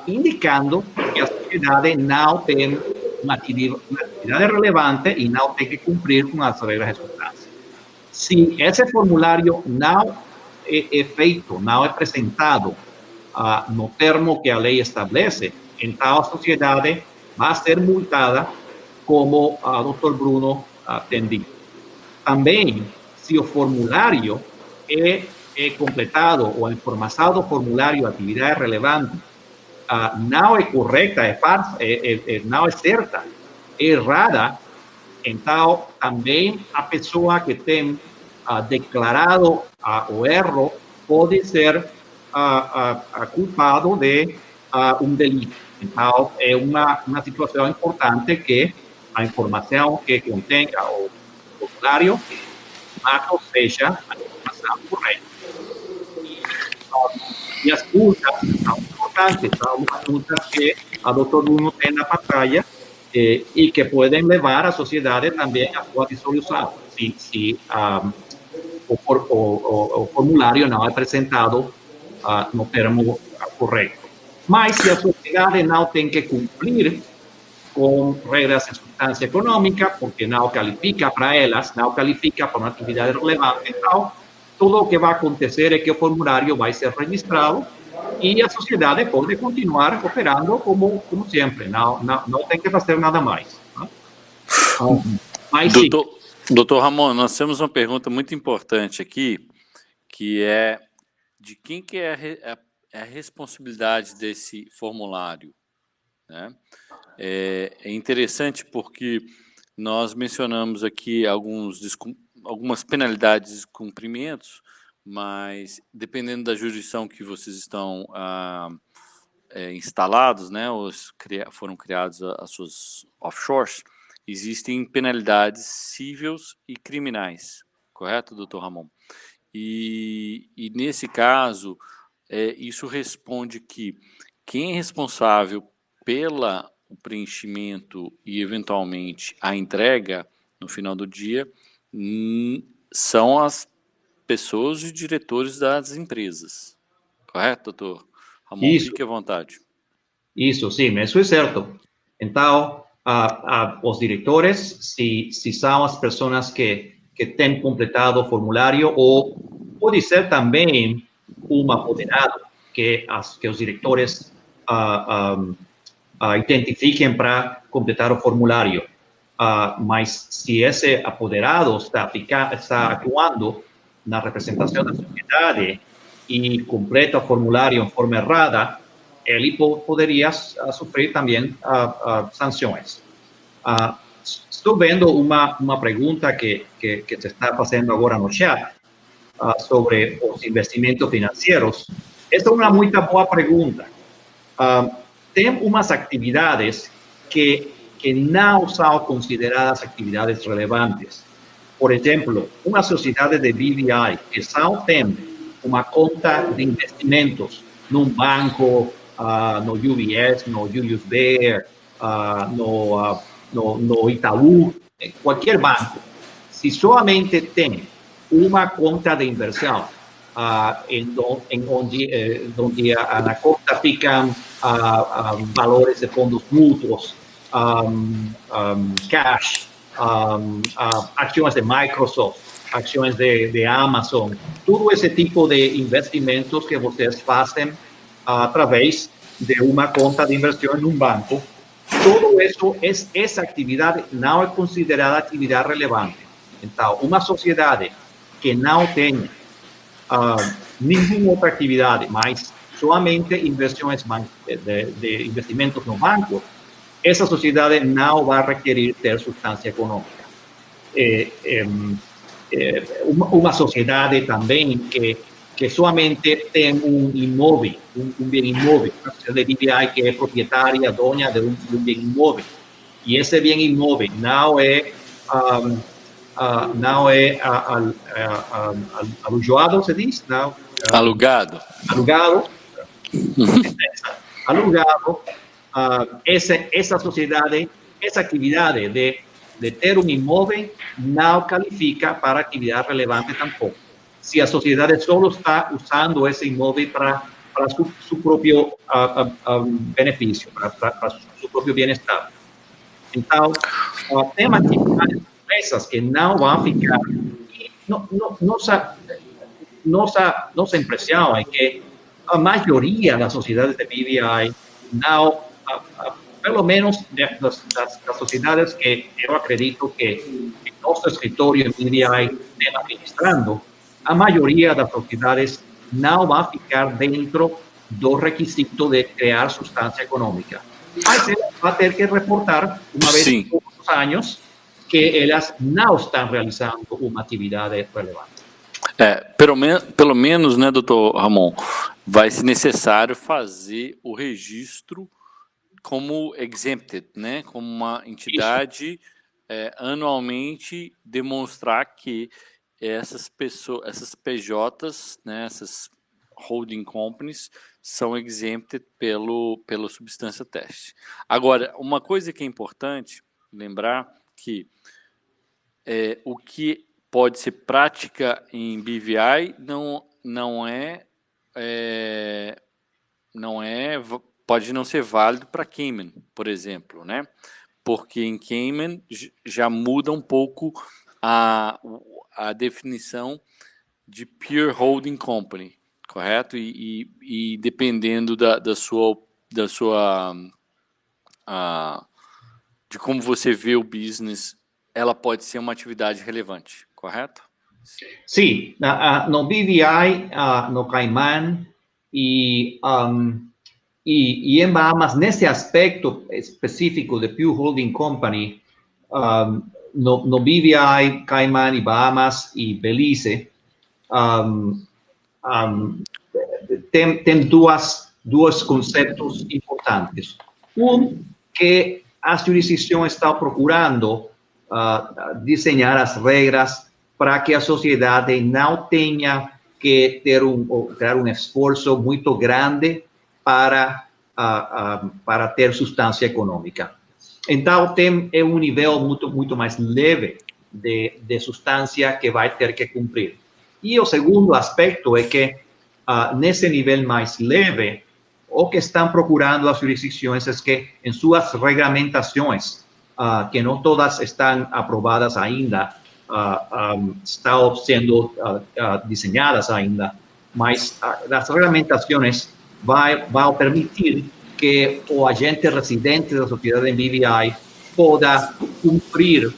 indicando que a sociedade não tem uma atividade relevante e não tem que cumprir com as regras de substância. Se esse formulário não é feito, não é apresentado no termo que a lei estabelece, então a sociedade vai ser multada, como o Dr. Bruno tem dito. Também, se o formulário é completado ou a informação do formulário atividade relevante não é correta, é falsa, não é certa, é errada, então também a pessoa que tem declarado o erro pode ser culpado de um delito. Então, é uma situação importante que a informação que contenha o formulário seja a informação correta. E as multas são importantes, são as multas que a doutor Bruno tem na pantalla, e que podem levar a sociedade também à sua dissolução, se o formulário não é apresentado no termo correto. Mas se a sociedade não tem que cumprir com regras de substância econômica, porque não qualifica para elas, não qualifica para uma atividade relevante, então, tudo o que vai acontecer é que o formulário vai ser registrado e a sociedade pode continuar operando como sempre, não tem que fazer nada mais. Mas sim. Doutor Ramon, nós temos uma pergunta muito importante aqui, que é de quem que é a responsabilidade desse formulário, né? É interessante porque nós mencionamos aqui algumas penalidades de descumprimentos, mas dependendo da jurisdição que vocês estão instalados, né, foram criados as suas offshores, existem penalidades cíveis e criminais, correto, doutor Ramon? E nesse caso, isso responde que quem é responsável pelo preenchimento e, eventualmente, a entrega no final do dia são as pessoas e diretores das empresas. Correto, doutor Ramon? Isso. Fique à vontade. Isso, sim, isso é certo. Então, os diretores, se são as pessoas que têm completado o formulário, ou pode ser também um apoderado que os diretores identifiquem para completar o formulário. Mas se esse apoderado está atuando na representação da sociedade e completa o formulário em forma errada, ele poderia sofrer também sanções. Estou vendo uma pergunta que se está fazendo agora no chat sobre os investimentos financeiros. Esta é uma muito boa pergunta. Tem umas atividades que não são consideradas atividades relevantes. Por exemplo, uma sociedade de BVI que só tem uma conta de investimentos num banco, no UBS, no Julius Baer, no Itaú, qualquer banco, se somente tem uma conta de inversão, onde na conta ficam valores de fundos mútuos, cash, ações de Microsoft, ações de Amazon, todo esse tipo de investimentos que vocês fazem através de uma conta de inversão em um banco. Todo isso, essa atividade não é considerada atividade relevante. Então, uma sociedade que não tenha nenhuma outra atividade, mas somente inversões de investimentos no banco, essa sociedade não vai requerir ter substância econômica. Uma sociedade também que somente tem um imóvel, um bem imóvel, uma sociedade de BVI que é proprietária, dona de um bem imóvel, e esse bem imóvel não é alugado, se diz? Não. Alugado. Alugado. Essa sociedade, essa atividade de ter um imóvel não qualifica para atividade relevante tampouco. Se a sociedade só está usando esse imóvel para seu próprio benefício, para seu próprio bem-estar. Então, tem atividades essas que não vão ficar. Nossa impressão é que a maioria das sociedades de BVI não, pelo menos das sociedades que eu acredito que nosso escritório em BVI tem administrando, a maioria das sociedades não vai ficar dentro do requisito de criar substância econômica. Mas elas vão ter que reportar, uma vez em todos os anos, que elas não estão realizando uma atividade relevante. Pelo menos, né, doutor Ramon, vai ser necessário fazer o registro como exempted, né, como uma entidade, anualmente demonstrar que essas pessoas, essas PJs, né, essas holding companies, são exempted pelo substância teste. Agora, uma coisa que é importante lembrar que o que pode ser prática em BVI pode não ser válido para Cayman, por exemplo, né? Porque em Cayman já muda um pouco a definição de Pure Holding Company, correto? E dependendo de como você vê o business, ela pode ser uma atividade relevante, correto? Sim, no BVI, no Caimán e em Bahamas, nesse aspecto específico de Pure Holding Company, no BVI, Caimán e Bahamas e Belize, tem dois conceitos importantes. Que a jurisdição está procurando desenhar as regras para que a sociedade não tenha que criar um esforço muito grande para ter substância econômica. Então, tem um nível muito mais leve de substância que vai ter que cumprir. E o segundo aspecto é que, nesse nível mais leve, o que estão procurando as jurisdições é que, em suas regulamentações, que não todas estão aprovadas ainda, estão sendo desenhadas ainda, mas as regulamentações vão permitir que o agente residente da sociedade em BVI possa cumprir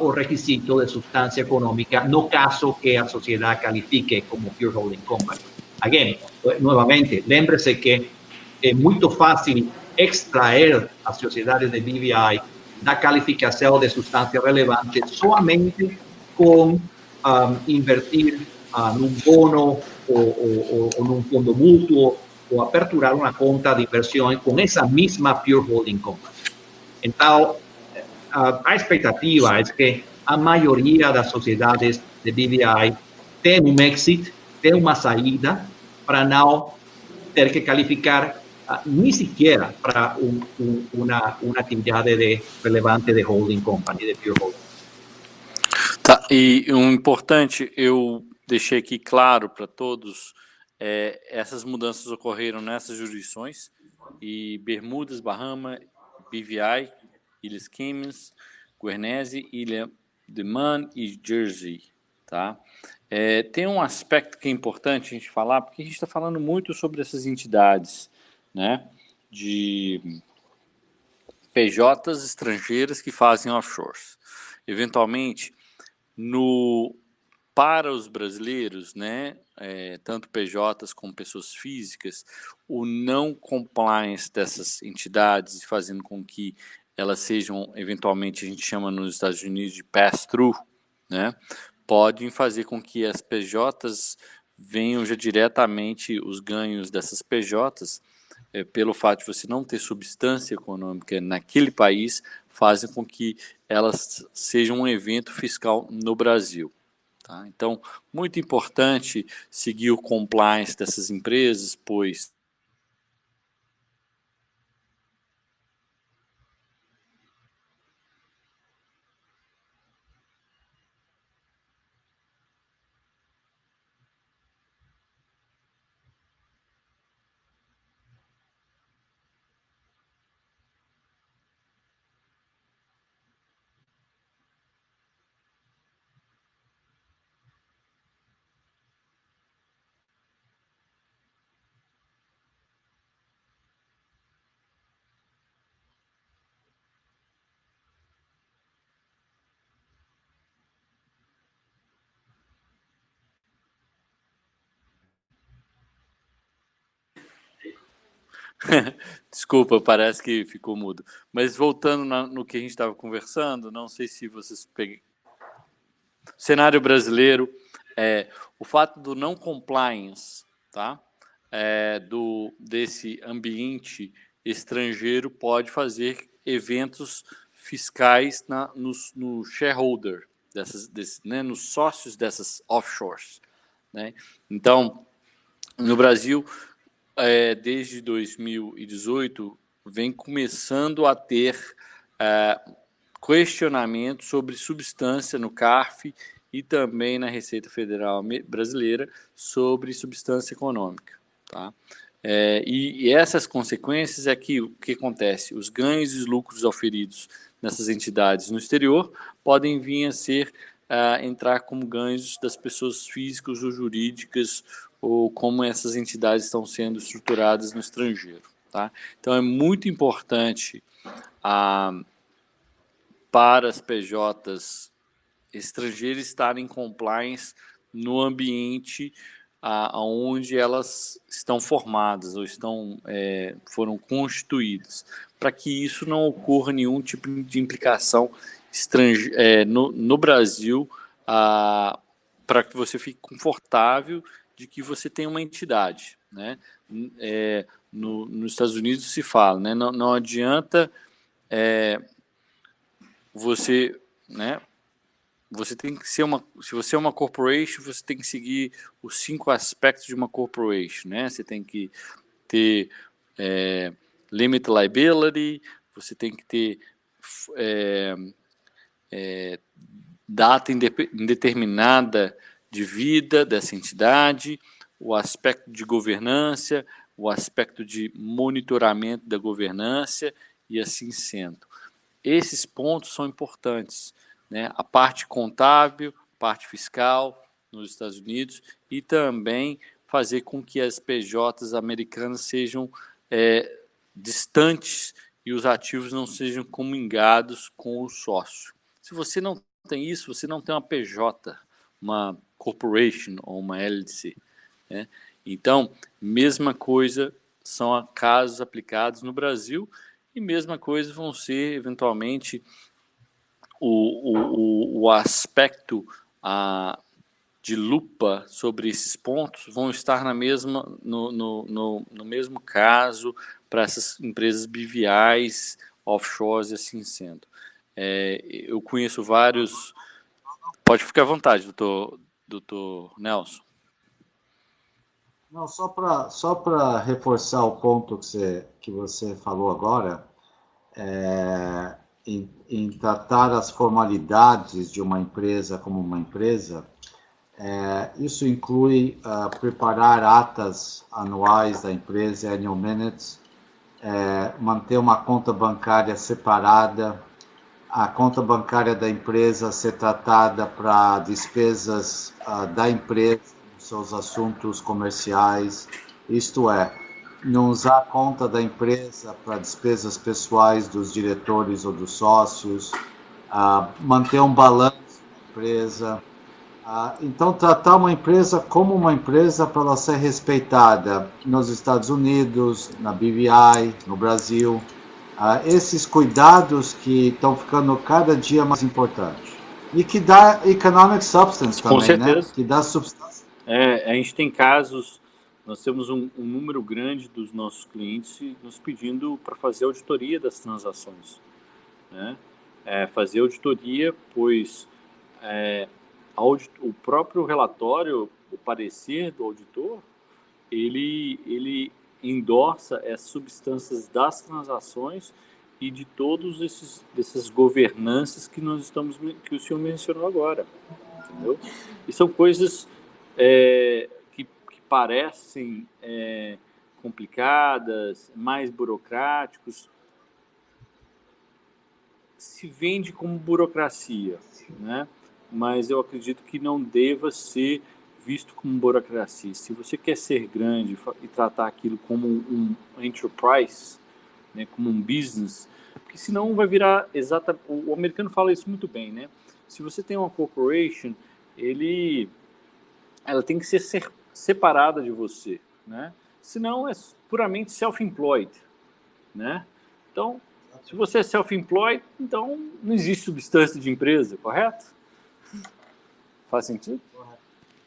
o requisito de substância econômica no caso que a sociedade califique como Pure Holding Company. Again, nuevamente, lembre-se que é muito fácil extrair as sociedades de BVI da calificação de substância relevante somente com invertir num bono ou num fundo mútuo ou aperturar uma conta de inversão com essa mesma Pure Holding Company. Então, a expectativa é que a maioria das sociedades de BVI tem um exit, tem uma saída para não ter que calificar nem sequer para uma atividade relevante de holding company, de pure holding. Tá, e um importante, eu deixei aqui claro para todos, essas mudanças ocorreram nessas jurisdições, e Bermudas, Bahamas, BVI, Ilhas Caymans, Guernsey, Ilha de Man e Jersey, tá? Tem um aspecto que é importante a gente falar, porque a gente está falando muito sobre essas entidades, né, de PJs estrangeiras que fazem offshores. Eventualmente, para os brasileiros, né, tanto PJs como pessoas físicas, o não compliance dessas entidades, fazendo com que elas sejam, eventualmente, a gente chama nos Estados Unidos de pass-through, né, podem fazer com que as PJs venham já diretamente, os ganhos dessas PJs, pelo fato de você não ter substância econômica naquele país, fazem com que elas sejam um evento fiscal no Brasil. Tá? Então, muito importante seguir o compliance dessas empresas, pois desculpa, parece que ficou mudo. Mas voltando no que a gente estava conversando, não sei se vocês pegaram. Cenário brasileiro, o fato do não compliance, tá? Desse ambiente estrangeiro pode fazer eventos fiscais no shareholder, né, nos sócios dessas offshores. Né? Então, no Brasil, desde 2018, vem começando a ter questionamento sobre substância no CARF e também na Receita Federal Brasileira sobre substância econômica. Tá? E essas consequências é que o que acontece? Os ganhos e os lucros oferidos nessas entidades no exterior podem vir a ser entrar como ganhos das pessoas físicas ou jurídicas, ou como essas entidades estão sendo estruturadas no estrangeiro. Tá? Então, é muito importante para as PJs estrangeiras estarem em compliance no ambiente onde elas estão formadas ou foram constituídas, para que isso não ocorra nenhum tipo de implicação no Brasil, para que você fique confortável de que você tem uma entidade. Né? Nos Estados Unidos se fala, né? Não adianta você, né? Você tem que ser se você é uma corporation, você tem que seguir os 5 aspectos de uma corporation, né? Você tem que ter limit liability, você tem que ter data indeterminada de vida dessa entidade, o aspecto de governança, o aspecto de monitoramento da governança e assim sendo. Esses pontos são importantes, né? A parte contábil, parte fiscal nos Estados Unidos e também fazer com que as PJs americanas sejam distantes e os ativos não sejam comingados com o sócio. Se você não tem isso, você não tem uma PJ, uma corporation ou uma LLC. Né? Então, mesma coisa são casos aplicados no Brasil e mesma coisa vão ser, eventualmente, o aspecto de lupa sobre esses pontos vão estar no mesmo caso para essas empresas BVIs, offshores e assim sendo. Eu conheço vários... Pode ficar à vontade, doutor Nelson. Não, só para reforçar o ponto que você falou agora, em tratar as formalidades de uma empresa como uma empresa, isso inclui preparar atas anuais da empresa, annual minutes, manter uma conta bancária separada, a conta bancária da empresa ser tratada para despesas da empresa, seus assuntos comerciais, isto é, não usar a conta da empresa para despesas pessoais dos diretores ou dos sócios, manter um balanço da empresa. Então, tratar uma empresa como uma empresa para ela ser respeitada nos Estados Unidos, na BVI, no Brasil. Esses cuidados que estão ficando cada dia mais importantes. E que dá economic substance também, com certeza. Né? Que dá substância. A gente tem casos, nós temos um número grande dos nossos clientes nos pedindo para fazer auditoria das transações. Né? Fazer auditoria, pois o próprio relatório, o parecer do auditor, ele endorça as substâncias das transações e de todos dessas governanças que o senhor mencionou agora, entendeu? E são coisas que parecem complicadas, mais burocráticos, se vende como burocracia, né? Mas eu acredito que não deva ser visto como burocracia. Se você quer ser grande e tratar aquilo como um enterprise, né, como um business, porque senão vai virar o americano fala isso muito bem, né? Se você tem uma corporation, ela tem que ser separada de você, né? Senão é puramente self-employed, né? Então, se você é self-employed, então não existe substância de empresa, correto? Faz sentido?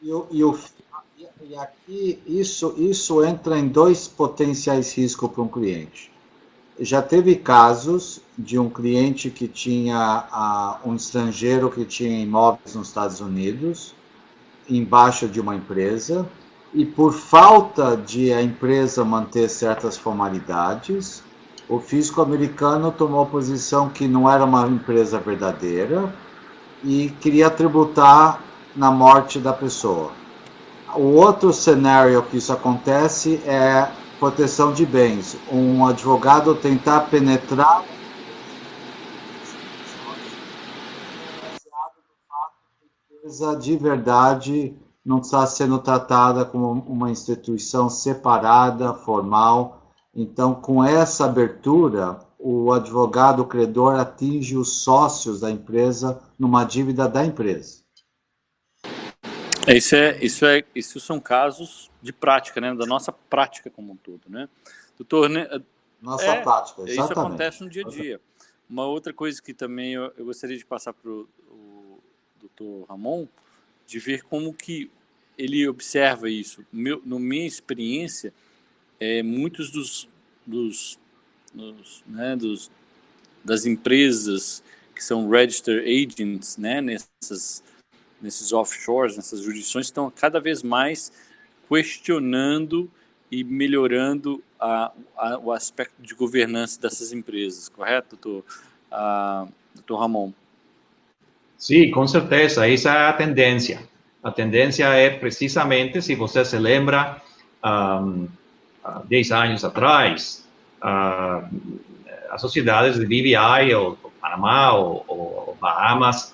E aqui isso entra em 2 potenciais riscos para um cliente. Já teve casos de um cliente que tinha um estrangeiro que tinha imóveis nos Estados Unidos, embaixo de uma empresa, e por falta de a empresa manter certas formalidades, o fisco americano tomou a posição que não era uma empresa verdadeira e queria tributar na morte da pessoa. O outro cenário que isso acontece é proteção de bens. Um advogado tentar penetrar empresa de verdade não está sendo tratada como uma instituição separada, formal. Então, com essa abertura, o advogado credor atinge os sócios da empresa numa dívida da empresa. Isso são casos de prática, né? Da nossa prática como um todo, né? Doutor, nossa prática, exatamente. Isso acontece no dia a dia. Uma outra coisa que também eu gostaria de passar para o Dr. Ramon, de ver como que ele observa isso. Na minha experiência, muitos das empresas que são registered agents, né, nesses offshores, nessas jurisdições, estão cada vez mais questionando e melhorando o aspecto de governança dessas empresas, correto, doutor Ramon? Sim, com certeza, essa é a tendência. A tendência é precisamente, se você se lembra, 10 anos atrás, as sociedades de BVI, ou Panamá, ou Bahamas,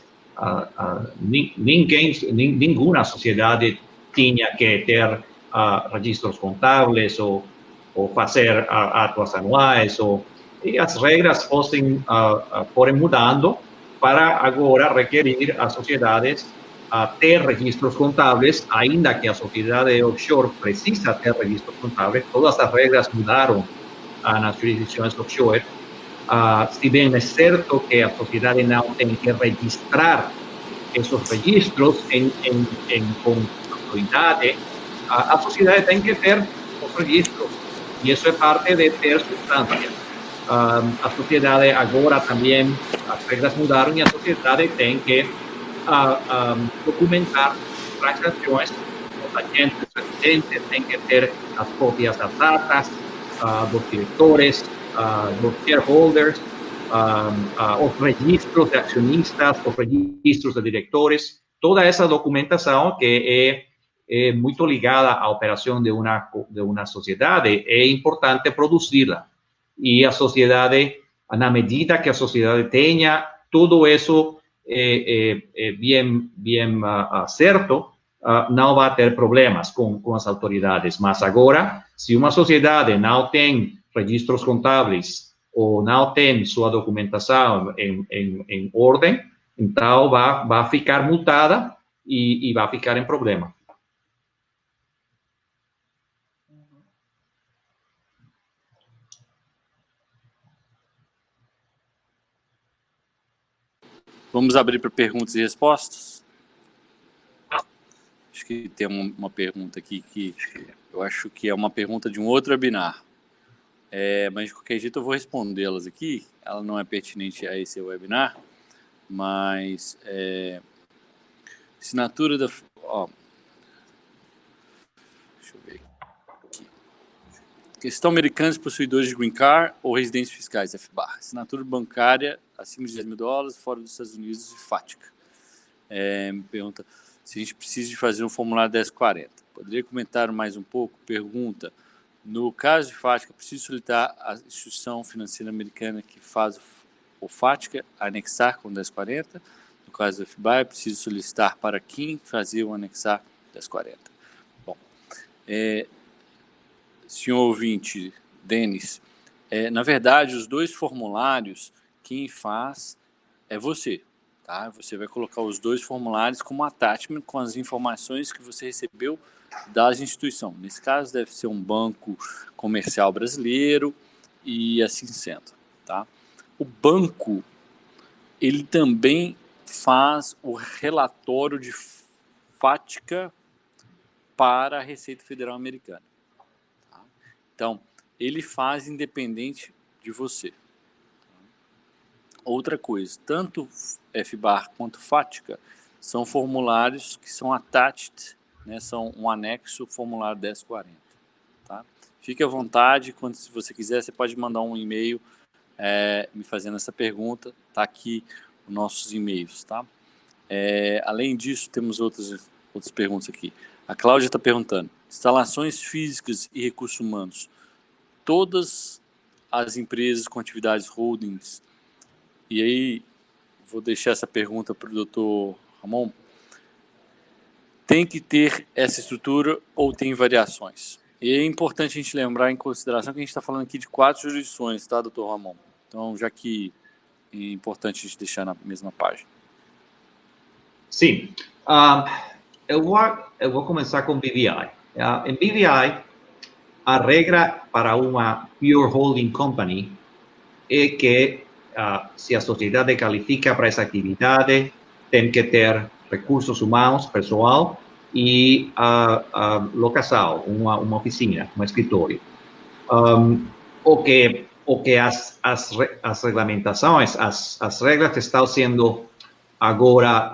nenhuma sociedade tinha que ter registros contábeis ou fazer atos anuais, e as regras foram mudando para agora requerir às sociedades ter registros contábeis, ainda que a sociedade offshore precisa ter registros contábeis. Todas as regras mudaram nas jurisdições offshore. Se bem é certo que a sociedade não tem que registrar esses registros com autoridade, a sociedade tem que ter os registros, e isso é parte de ter substância. A sociedade agora também, as regras mudaram e a sociedade tem que documentar transações. Os agentes residentes têm que ter as cópias das atas, dos diretores, dos shareholders, os registros de acionistas, os registros de diretores, toda essa documentação que é muito ligada à operação de uma sociedade, é importante produzi-la. E a sociedade, na medida que a sociedade tenha tudo isso bem certo, não vai ter problemas com as autoridades. Mas agora, se uma sociedade não tem registros contábeis ou não tem sua documentação em ordem, então vai ficar multada e vai ficar em problema. Vamos abrir para perguntas e respostas? Acho que tem uma pergunta aqui que eu acho que é uma pergunta de um outro webinar. Mas de qualquer jeito eu vou respondê-las aqui. Ela não é pertinente a esse webinar, mas assinatura da... deixa eu ver aqui. Questão americanos possuidores de green card ou residências fiscais, FBAR. Assinatura bancária acima de $10 mil, fora dos Estados Unidos e FATCA. Me pergunta se a gente precisa de fazer um formulário 1040. Poderia comentar mais um pouco? Pergunta: no caso de FATCA, preciso solicitar a instituição financeira americana que faz o FATCA anexar com 1040? No caso do FBI, preciso solicitar para quem fazer o anexar 1040? Bom, senhor ouvinte, Denis, na verdade, os dois formulários, quem faz é você. Tá? Você vai colocar os dois formulários como attachment com as informações que você recebeu das instituições. Nesse caso, deve ser um banco comercial brasileiro e assim sendo. Tá? O banco, ele também faz o relatório de FATCA para a Receita Federal Americana. Tá? Então, ele faz independente de você. Outra coisa, tanto FBAR quanto FATCA são formulários que são attached né, são um anexo ao formulário 1040. Tá? Fique à vontade, quando se você quiser, você pode mandar um e-mail me fazendo essa pergunta. Está aqui os nossos e-mails. Tá? Além disso, temos outras perguntas aqui. A Cláudia está perguntando: instalações físicas e recursos humanos, todas as empresas com atividades holdings, e aí vou deixar essa pergunta para o Dr. Ramon, tem que ter essa estrutura ou tem variações? E é importante a gente lembrar em consideração que a gente está falando aqui de 4 jurisdições, tá, Dr. Ramon? Então, já que é importante a gente deixar na mesma página. Sim. Eu vou começar com BVI. Em BVI, a regra para uma pure holding company é que se a sociedade qualifica para essa atividade, tem que ter recursos humanos, pessoal e locação, uma oficina, um escritório. O que as regulamentações, as regras estão sendo agora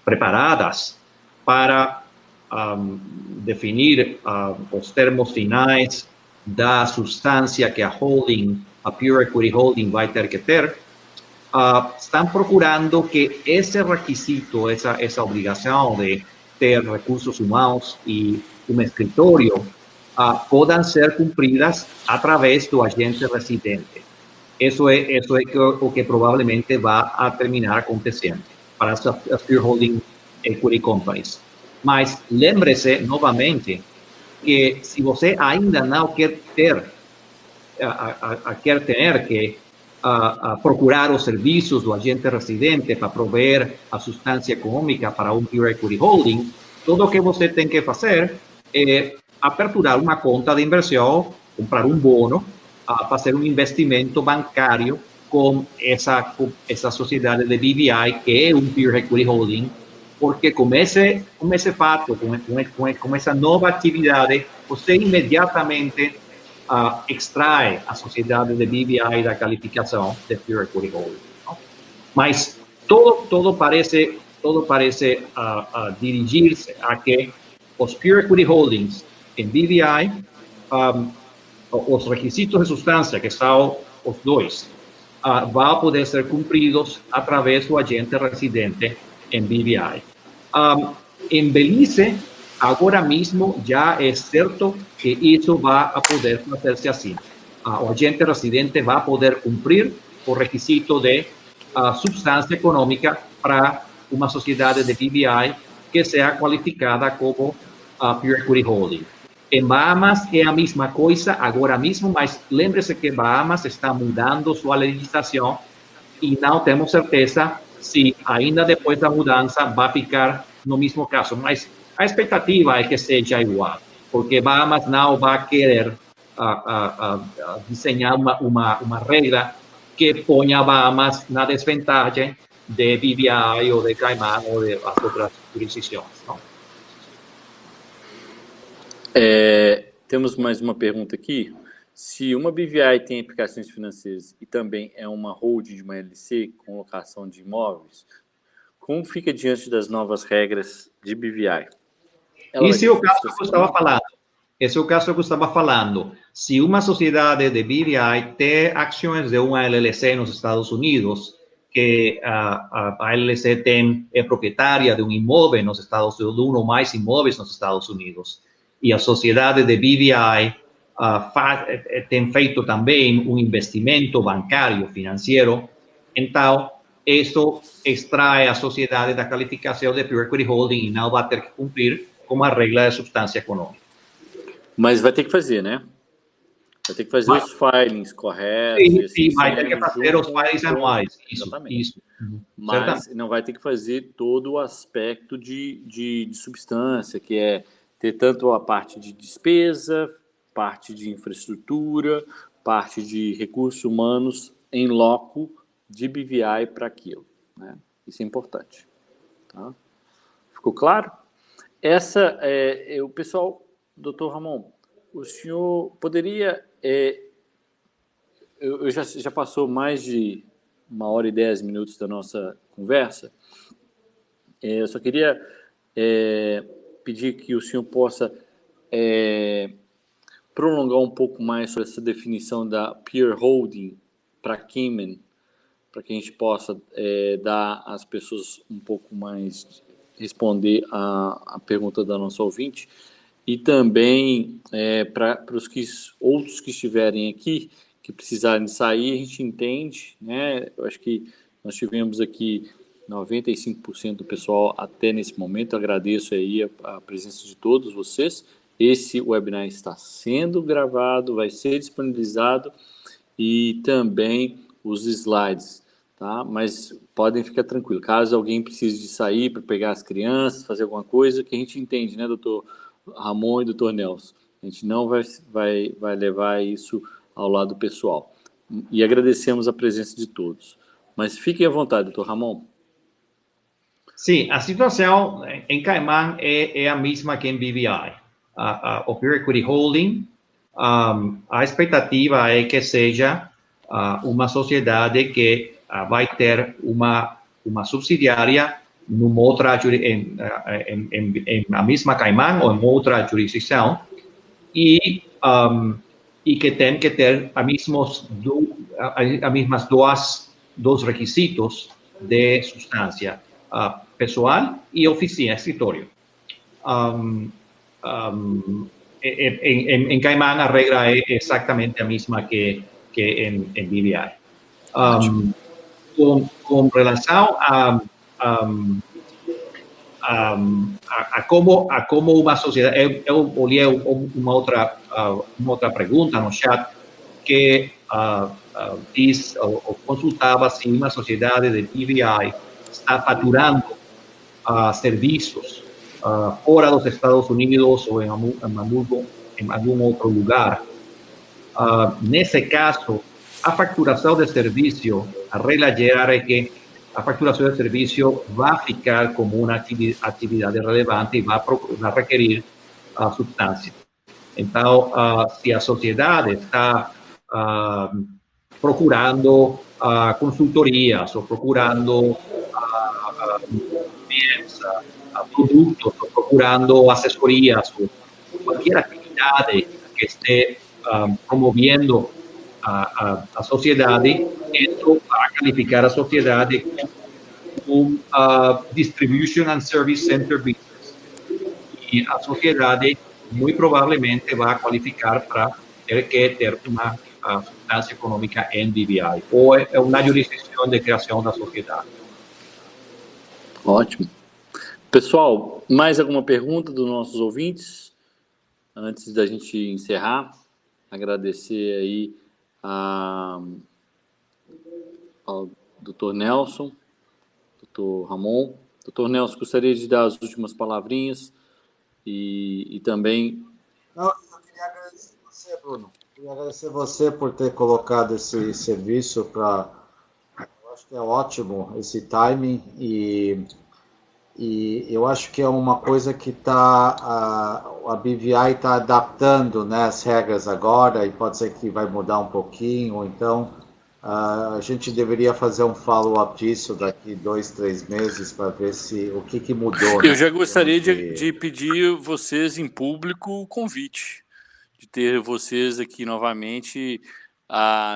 preparadas para definir os termos finais da substância que a holding, a Pure Equity Holding vai ter que ter. Estão procurando que esse requisito, essa obrigação de ter recursos humanos e um escritório possam ser cumpridas através do agente residente. Isso é o que provavelmente vai terminar acontecendo para as Pure Holding Equity Companies. Mas lembre-se, novamente, que se você ainda não quer ter que procurar os serviços do agente residente para prover a substância econômica para um Pure Equity Holding, tudo o que você tem que fazer é aperturar uma conta de inversão, comprar um bono, fazer um investimento bancário com essa sociedade de BVI, que é um Pure Equity Holding, porque com esse fato, com essa nova atividade, você imediatamente extrai a sociedade de BVI da qualificação de Pure Equity Holding. Não? Mas todo parece dirigir-se a que os Pure Equity Holdings em BVI, os requisitos de substância, que são os dois, vão poder ser cumpridos através do agente residente em BVI. Em Belize, agora mesmo já é certo que isso vai poder fazer-se assim. O agente residente vai poder cumprir o requisito de substância econômica para uma sociedade de BVI que seja qualificada como Pure Equity Holding. Em Bahamas é a mesma coisa agora mesmo, mas lembre-se que Bahamas está mudando sua legislação e não temos certeza se ainda depois da mudança vai ficar no mesmo caso. Mas a expectativa é que seja igual, porque Bahamas não vai querer desenhar uma regra que ponha Bahamas na desvantagem de BVI ou de Caimán ou de as outras jurisdições. Não? Temos mais uma pergunta aqui. Se uma BVI tem aplicações financeiras e também é uma holding de uma LC com locação de imóveis, como fica diante das novas regras de BVI? Esse é o caso que eu estava falando. Esse é o caso que eu estava falando. Se uma sociedade de BVI tem ações de uma LLC nos Estados Unidos, que a LLC é proprietária de um imóvel nos Estados Unidos, de um ou mais imóveis nos Estados Unidos, e a sociedade de BVI tem feito também um investimento bancário, financeiro, então, isso extrai a sociedade da qualificação de Pure Equity Holding e não vai ter que cumprir com a regra de substância econômica. Mas vai ter que fazer, né? Vai ter que fazer os filings corretos. Sim, vai ter que fazer os filings anuais. Isso. Mas certamente não vai ter que fazer todo o aspecto de substância, que é ter tanto a parte de despesa, parte de infraestrutura, parte de recursos humanos em loco de BVI para aquilo. Né? Isso é importante. Tá? Ficou claro? Essa o pessoal, doutor Ramon, o senhor poderia... eu já passou mais de 1 hora e 10 minutos da nossa conversa. Eu só queria pedir que o senhor possa prolongar um pouco mais sobre essa definição da peer holding para Cayman, para que a gente possa dar às pessoas um pouco mais, responder a pergunta da nossa ouvinte, e também para os outros que estiverem aqui, que precisarem sair, a gente entende, né? Eu acho que nós tivemos aqui 95% do pessoal até nesse momento. Eu agradeço aí a presença de todos vocês. Esse webinar está sendo gravado, vai ser disponibilizado, e também os slides, tá? Mas podem ficar tranquilos. Caso alguém precise de sair para pegar as crianças, fazer alguma coisa, que a gente entende, né, doutor Ramon e doutor Nelson? A gente não vai levar isso ao lado pessoal. E agradecemos a presença de todos. Mas fiquem à vontade, doutor Ramon. Sim, a situação em Caimán é a mesma que em BVI. O Peer Equity Holding, a expectativa é que seja uma sociedade que vai ter uma subsidiária numa outra, em a mesma Caimán ou em outra jurisdição, e que tem que ter as mesmas dois requisitos de substância, pessoal e oficina, escritório. Em Caimán a regra é exatamente a mesma que em BVI. Com relação a como uma sociedade, eu olhei uma outra pergunta no chat que diz ou consultava se uma sociedade de BVI está faturando serviços fora dos Estados Unidos ou em algum outro lugar. Nesse caso, a facturação de serviço, a regra geral é que a facturação de serviço vai ficar como uma atividade relevante e vai requerir substância. Então, se a sociedade está procurando consultorias ou procurando produtos, ou procurando assessorias, ou qualquer atividade que esteja promovendo a sociedade, isso para qualificar a sociedade como Distribution and Service Center Business. E a sociedade, muito provavelmente, vai qualificar para ter uma substância econômica em BVI, ou é uma jurisdição de criação da sociedade. Ótimo. Pessoal, mais alguma pergunta dos nossos ouvintes? Antes da gente encerrar, agradecer aí ao Dr. Nelson, Dr. Ramon. Dr. Nelson, gostaria de dar as últimas palavrinhas e também... Não, eu queria agradecer você, Bruno. Queria agradecer você por ter colocado esse serviço para... Eu acho que é ótimo esse timing e eu acho que é uma coisa que a BVI está adaptando, né, as regras agora, e pode ser que vai mudar um pouquinho, ou então a gente deveria fazer um follow-up disso daqui 2, 3 meses para ver o que mudou. Eu já gostaria de pedir vocês em público o convite, de ter vocês aqui novamente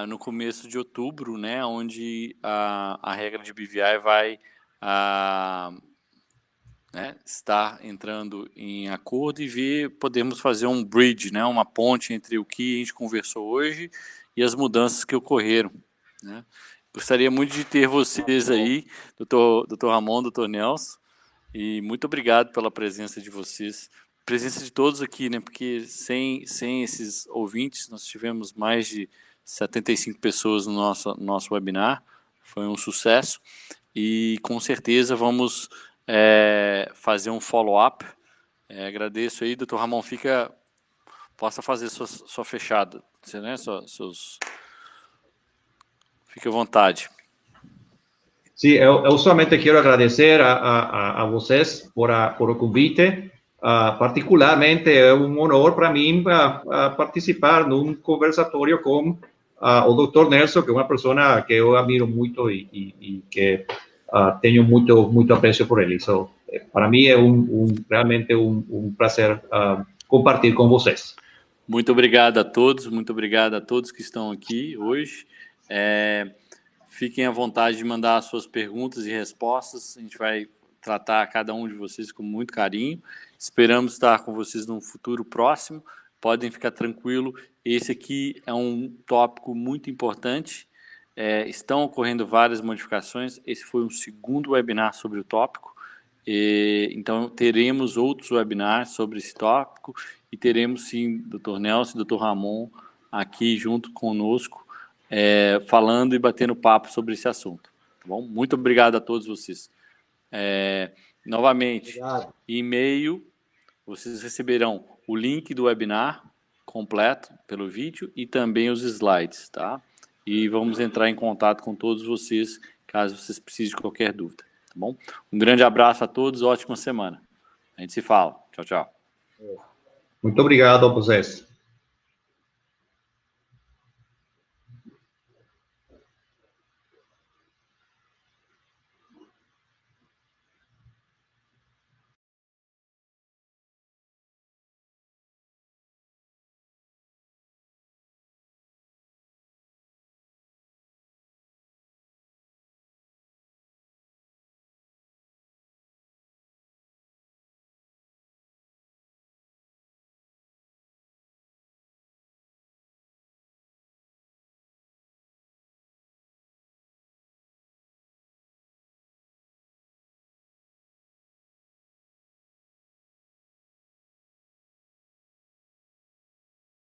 no começo de outubro, né, onde a regra de BVI vai... estar entrando em acordo e podemos fazer um bridge, né, uma ponte entre o que a gente conversou hoje e as mudanças que ocorreram, né? Gostaria muito de ter vocês aí, Dr. Ramon, Dr. Nelson, e muito obrigado pela presença de vocês, presença de todos aqui, né, porque sem esses ouvintes, nós tivemos mais de 75 pessoas no nosso webinar, foi um sucesso, e com certeza vamos... fazer um follow-up. Agradeço aí, doutor Ramon, possa fazer sua fechada, né? Fique à vontade. Sim, eu somente quero agradecer a vocês por o convite. Particularmente é um honor para mim participar num conversatório com o Dr. Nelson, que é uma pessoa que eu admiro muito e que tenho muito apreço por ele. para mim é realmente um prazer compartilhar com vocês. Muito obrigado a todos que estão aqui hoje. Fiquem à vontade de mandar as suas perguntas e respostas, a gente vai tratar cada um de vocês com muito carinho. Esperamos estar com vocês num futuro próximo, podem ficar tranquilo, esse aqui é um tópico muito importante, estão ocorrendo várias modificações, esse foi um segundo webinar sobre o tópico, então teremos outros webinars sobre esse tópico e teremos sim Dr. Nelson e Dr. Ramon aqui junto conosco, falando e batendo papo sobre esse assunto, tá bom? Muito obrigado a todos vocês. Novamente, obrigado. E-mail, vocês receberão o link do webinar completo pelo vídeo e também os slides, tá? E vamos entrar em contato com todos vocês, caso vocês precisem de qualquer dúvida, tá bom? Um grande abraço a todos, ótima semana. A gente se fala. Tchau, tchau. Muito obrigado a vocês.